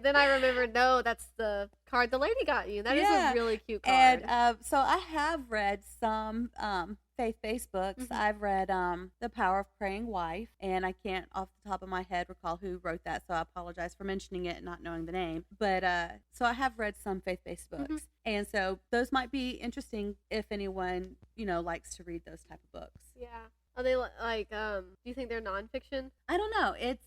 Speaker 1: then I remembered, no, that's the card the lady got you. That is a really cute card.
Speaker 2: And so I have read some faith-based books.
Speaker 1: Mm-hmm.
Speaker 2: I've read The Power of Praying Wife, and I can't off the top of my head recall who wrote that, so I apologize for mentioning it and not knowing the name. But so I have read some faith-based books,
Speaker 1: Mm-hmm.
Speaker 2: and so those might be interesting if anyone likes to read those type of books.
Speaker 1: Yeah. Are they like, do you think they're nonfiction?
Speaker 2: I don't know. It's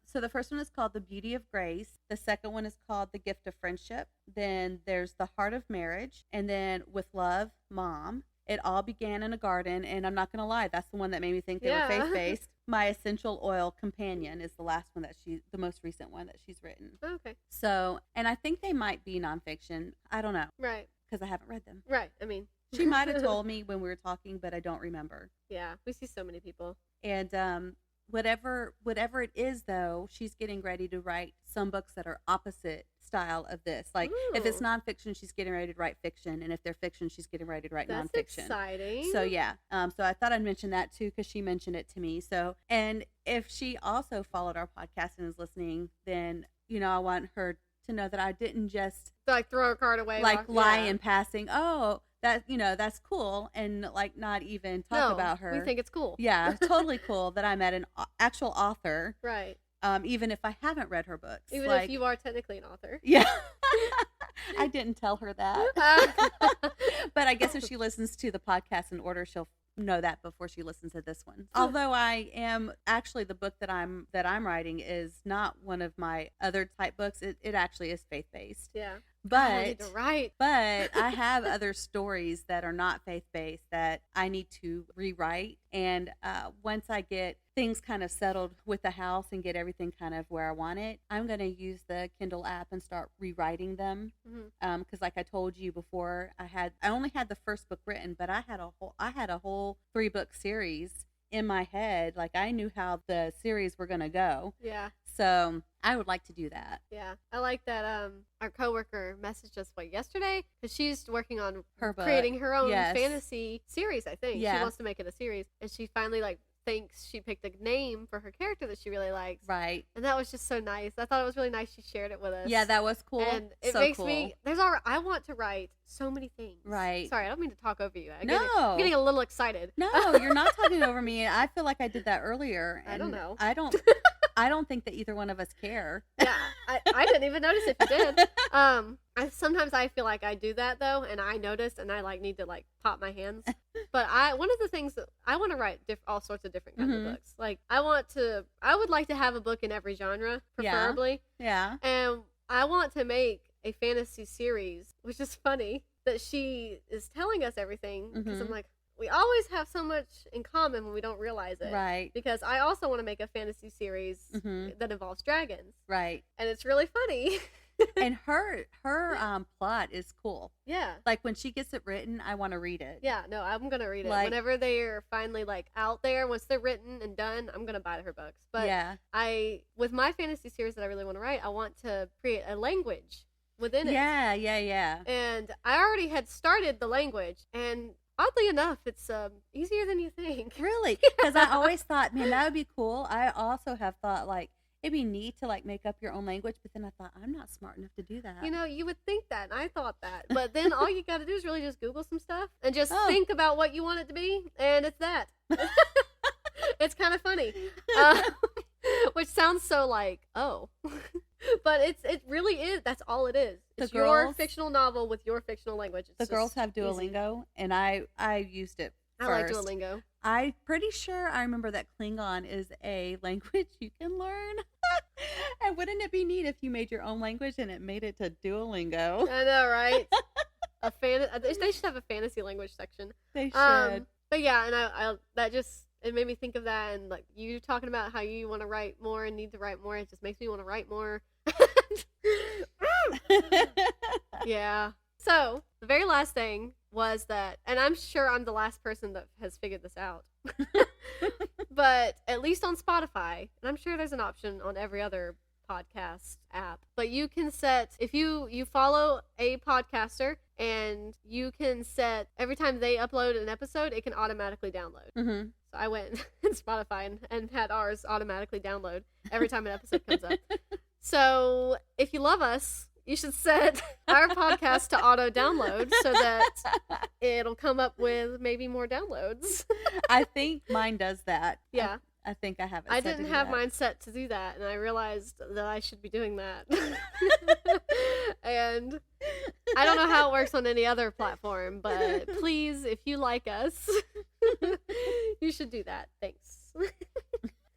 Speaker 2: so the first one is called The Beauty of Grace. The second one is called The Gift of Friendship. Then there's The Heart of Marriage, and then With Love, Mom. It All Began in a Garden, and I'm not gonna lie, that's the one that made me think they were faith-based. My Essential Oil Companion is the last one the most recent one that she's written.
Speaker 1: Okay.
Speaker 2: So, and I think they might be nonfiction. I don't know.
Speaker 1: Right.
Speaker 2: Because I haven't read them.
Speaker 1: Right. I mean,
Speaker 2: she might have told me when we were talking, but I don't remember.
Speaker 1: Yeah, we see so many people.
Speaker 2: And whatever it is, though, she's getting ready to write some books that are opposite style of this. Like, if it's nonfiction, she's getting ready to write fiction, and if they're fiction, she's getting ready to write nonfiction.
Speaker 1: That's exciting.
Speaker 2: So yeah, so I thought I'd mention that too because she mentioned it to me. So, and if she also followed our podcast and is listening, then I want her to know that I didn't just
Speaker 1: like throw her card away,
Speaker 2: like lie in passing. Oh, that that's cool, and like not even talk about her.
Speaker 1: We think it's cool.
Speaker 2: Yeah, totally cool that I met an actual author.
Speaker 1: Right.
Speaker 2: Even if I haven't read her books.
Speaker 1: Even if you are technically an author.
Speaker 2: Yeah. I didn't tell her that. But I guess if she listens to the podcast in order, she'll know that before she listens to this one. Although I am actually, the book that I'm writing is not one of my other type books. It actually is faith-based.
Speaker 1: Yeah.
Speaker 2: But
Speaker 1: I need to write.
Speaker 2: But I have other stories that are not faith-based that I need to rewrite. And once I get things kind of settled with the house and get everything kind of where I want it, I'm going to use the Kindle app and start rewriting them. Because like I told you before, I only had the first book written, but I had a whole 3-book series in my head. Like, I knew how the series were going to go.
Speaker 1: Yeah.
Speaker 2: So I would like to do that.
Speaker 1: Yeah. I like that our coworker messaged us yesterday, because she's working on
Speaker 2: her book,
Speaker 1: creating her own fantasy series, I think.
Speaker 2: Yeah.
Speaker 1: She wants to make it a series, and she finally thinks she picked a name for her character that she really likes.
Speaker 2: Right.
Speaker 1: And that was just so nice. I thought it was really nice she shared it with us.
Speaker 2: Yeah, that was cool.
Speaker 1: And it
Speaker 2: so
Speaker 1: makes
Speaker 2: cool.
Speaker 1: me I want to write so many things.
Speaker 2: Right.
Speaker 1: Sorry, I don't mean to talk over you. I'm getting a little excited.
Speaker 2: No, you're not talking over me. I feel like I did that earlier.
Speaker 1: I don't know.
Speaker 2: I don't think that either one of us care.
Speaker 1: Yeah, I didn't even notice if you did. Sometimes I feel like I do that though, and I notice, and I need to pop my hands. But one of the things that I want to write all sorts of different kinds of books. Like, I would like to have a book in every genre, preferably.
Speaker 2: Yeah.
Speaker 1: And I want to make a fantasy series, which is funny that she is telling us everything, because I'm like, we always have so much in common when we don't realize it.
Speaker 2: Right.
Speaker 1: Because I also want to make a fantasy series that involves dragons.
Speaker 2: Right.
Speaker 1: And it's really funny.
Speaker 2: And her plot is cool.
Speaker 1: Yeah.
Speaker 2: Like, when she gets it written, I want to read it.
Speaker 1: Yeah, no, I'm going to read it. Whenever they're finally out there, once they're written and done, I'm going to buy her books. But with my fantasy series that I really want to write, I want to create a language within it.
Speaker 2: Yeah.
Speaker 1: And I already had started the language, and oddly enough, it's easier than you think.
Speaker 2: Really? Because I always thought, man, that would be cool. I also have thought, it'd be neat to make up your own language, but then I thought, I'm not smart enough to do that.
Speaker 1: You would think that, and I thought that. But then all you got to do is really just Google some stuff and just think about what you want it to be, and it's that. It's kind of funny. Which sounds so but it really is. That's all it is. It's your fictional novel with your fictional language.
Speaker 2: The girls have Duolingo, and I used it first.
Speaker 1: I like Duolingo.
Speaker 2: I'm pretty sure I remember that Klingon is a language you can learn. And wouldn't it be neat if you made your own language and it made it to Duolingo?
Speaker 1: I know, right? They should have a fantasy language section.
Speaker 2: They should.
Speaker 1: But yeah, and it made me think of that, and you talking about how you want to write more and need to write more. It just makes me want to write more. Yeah. So the very last thing was that, and I'm sure I'm the last person that has figured this out, but at least on Spotify, and I'm sure there's an option on every other podcast app, but you can set, if you follow a podcaster, and you can set every time they upload an episode, it can automatically download.
Speaker 2: Mm-hmm.
Speaker 1: So I went in Spotify and had ours automatically download every time an episode comes up. So if you love us, you should set our podcast to auto download so that it'll come up with maybe more downloads.
Speaker 2: I think mine does that.
Speaker 1: Yeah.
Speaker 2: I think I have it.
Speaker 1: I didn't have mine set to do that, and I realized that I should be doing that. And I don't know how it works on any other platform, but please, if you like us, you should do that. Thanks.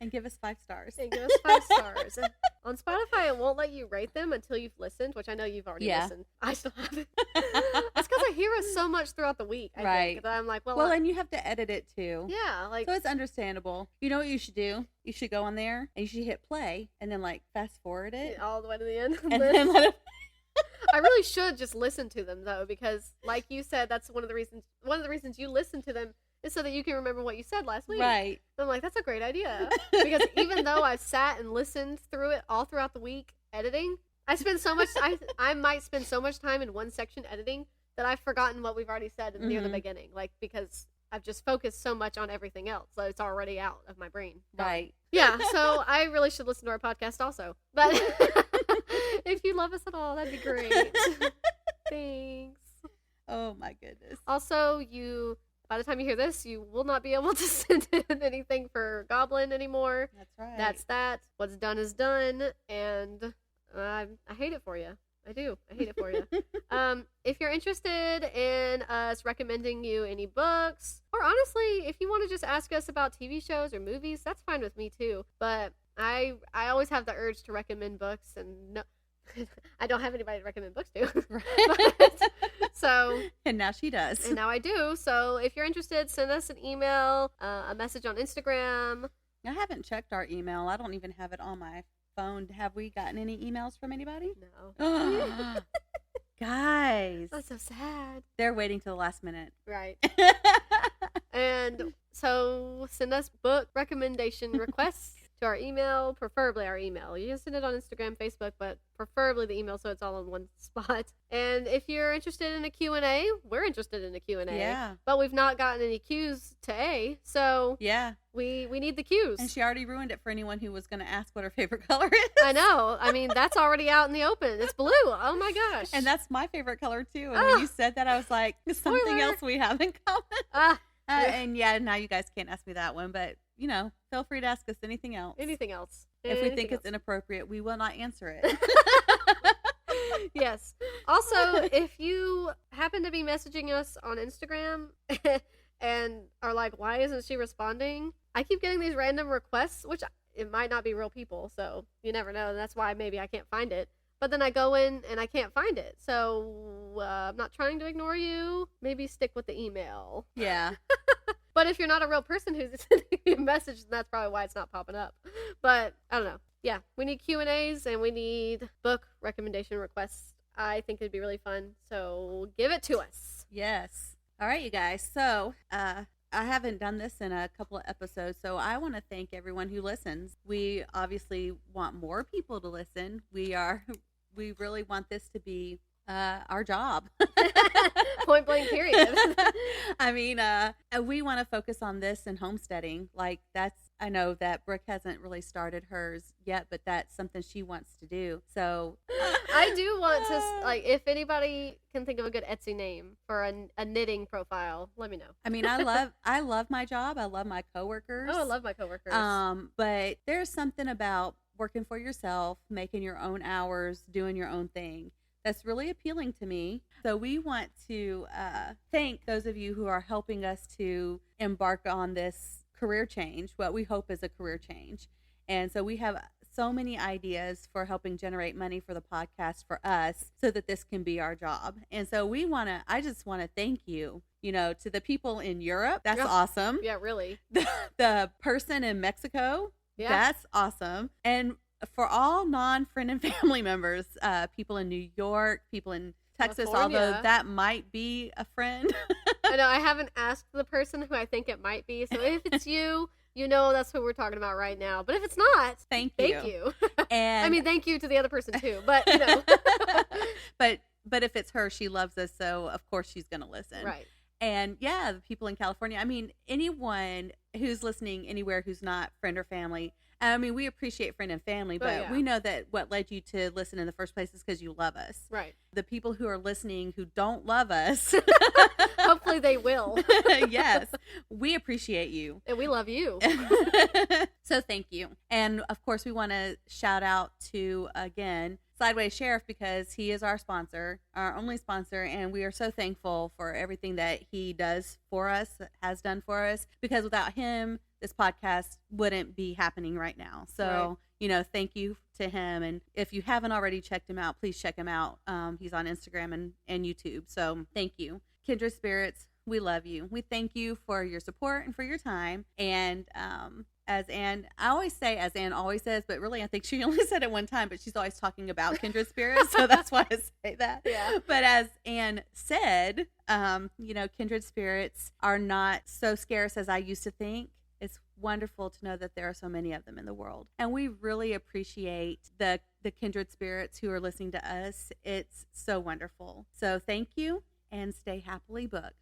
Speaker 2: And give us 5 stars.
Speaker 1: And give us 5 stars. On Spotify, it won't let you rate them until you've listened, which I know you've already listened. I still haven't. That's because I hear us so much throughout the week. I think, that I'm like, well,
Speaker 2: and you have to edit it too.
Speaker 1: Yeah, like,
Speaker 2: so it's understandable. You know what you should do? You should go on there and you should hit play and then like fast forward it
Speaker 1: all the way to the end,
Speaker 2: and then let it.
Speaker 1: I really should just listen to them though, because like you said, that's one of the reasons you listen to them is so that you can remember what you said last week.
Speaker 2: Right.
Speaker 1: I'm like, that's a great idea. Because even though I've sat and listened through it all throughout the week editing, I might spend so much time in one section editing that I've forgotten what we've already said near the beginning. Like, because I've just focused so much on everything else, so it's already out of my brain.
Speaker 2: Right.
Speaker 1: Yeah, so I really should listen to our podcast also. But if you love us at all, that'd be great. Thanks.
Speaker 2: Oh my goodness.
Speaker 1: Also, by the time you hear this, you will not be able to send in anything for Goblin anymore.
Speaker 2: That's right.
Speaker 1: That's that. What's done is done, and I hate it for you. I do. I hate it for you. If you're interested in us recommending you any books, or honestly, if you want to just ask us about TV shows or movies, that's fine with me too. But I always have the urge to recommend books, and no, I don't have anybody to recommend books to.
Speaker 2: And now she does.
Speaker 1: And now I do. So if you're interested, send us an email, a message on Instagram.
Speaker 2: I haven't checked our email. I don't even have it on my phone. Have we gotten any emails from anybody?
Speaker 1: No.
Speaker 2: Guys.
Speaker 1: That's so sad.
Speaker 2: They're waiting till the last minute.
Speaker 1: Right. And so send us book recommendation requests to our email, preferably our email. You can send it on Instagram, Facebook, but preferably the email so it's all in one spot. And if you're interested in a Q&A, we're interested in a Q&A.
Speaker 2: Yeah.
Speaker 1: But we've not gotten any Q's to A, so
Speaker 2: yeah,
Speaker 1: we need the Q's.
Speaker 2: And she already ruined it for anyone who was going to ask what her favorite color is.
Speaker 1: I know. I mean, that's already out in the open. It's blue. Oh my gosh.
Speaker 2: And that's my favorite color too. And when you said that, I was like, something else we have in common. And yeah, now you guys can't ask me that one, but you know, feel free to ask us anything else.
Speaker 1: Anything else.
Speaker 2: If we think it's inappropriate, we will not answer it.
Speaker 1: Yes. Also, if you happen to be messaging us on Instagram and are like, why isn't she responding? I keep getting these random requests, which it might not be real people, so you never know. And that's why maybe I can't find it. But then I go in and I can't find it. So I'm not trying to ignore you. Maybe stick with the email.
Speaker 2: Yeah.
Speaker 1: But if you're not a real person who's sending you a message, then that's probably why it's not popping up. But I don't know. Yeah, we need Q&As and we need book recommendation requests. I think it'd be really fun. So give it to us.
Speaker 2: Yes. All right, you guys. So I haven't done this in a couple of episodes, so I want to thank everyone who listens. We obviously want more people to listen. We really want this to be our job.
Speaker 1: Point blank period.
Speaker 2: I mean, we want to focus on this and homesteading. Like I know that Brooke hasn't really started hers yet, but that's something she wants to do. So
Speaker 1: I do want to, like, if anybody can think of a good Etsy name for a knitting profile, let me know.
Speaker 2: I mean, I love my job. I love my coworkers.
Speaker 1: Oh, I love my coworkers.
Speaker 2: But there's something about working for yourself, making your own hours, doing your own thing. That's really appealing to me. So we want to thank those of you who are helping us to embark on this career change, what we hope is a career change. And so we have so many ideas for helping generate money for the podcast for us so that this can be our job. And so I just want to thank you, to the people in Europe. That's awesome.
Speaker 1: Yeah, really.
Speaker 2: The person in Mexico. Yeah. That's awesome. And for all non-friend and family members, people in New York, people in Texas,
Speaker 1: California.
Speaker 2: Although that might be a friend.
Speaker 1: I know, I haven't asked the person who I think it might be. So if it's you, you know that's who we're talking about right now. But if it's not,
Speaker 2: thank
Speaker 1: you.
Speaker 2: And
Speaker 1: I mean, thank you to the other person too. But you know,
Speaker 2: but if it's her, she loves us, so of course she's going to listen.
Speaker 1: right.
Speaker 2: And yeah, the people in California, I mean, anyone who's listening anywhere who's not friend or family, I mean, we appreciate friend and family, but we know that what led you to listen in the first place is because you love us.
Speaker 1: Right.
Speaker 2: The people who are listening who don't love us,
Speaker 1: hopefully they will.
Speaker 2: Yes, we appreciate you.
Speaker 1: And we love you.
Speaker 2: So thank you. And of course, we want to shout out to, again, Sideways Sheriff, because he is our sponsor, our only sponsor, and we are so thankful for everything that he does for us, has done for us, because without him, this podcast wouldn't be happening right now. So, you know, thank you to him. And if you haven't already checked him out, please check him out. He's on Instagram and YouTube. So thank you. Kindred Spirits, we love you. We thank you for your support and for your time. And as Anne, I always say, as Anne always says, but really I think she only said it one time, but she's always talking about kindred spirits. So that's why I say that.
Speaker 1: Yeah.
Speaker 2: But as Anne said, you know, kindred spirits are not so scarce as I used to think. It's wonderful to know that there are so many of them in the world. And we really appreciate the kindred spirits who are listening to us. It's so wonderful. So thank you and stay happily booked.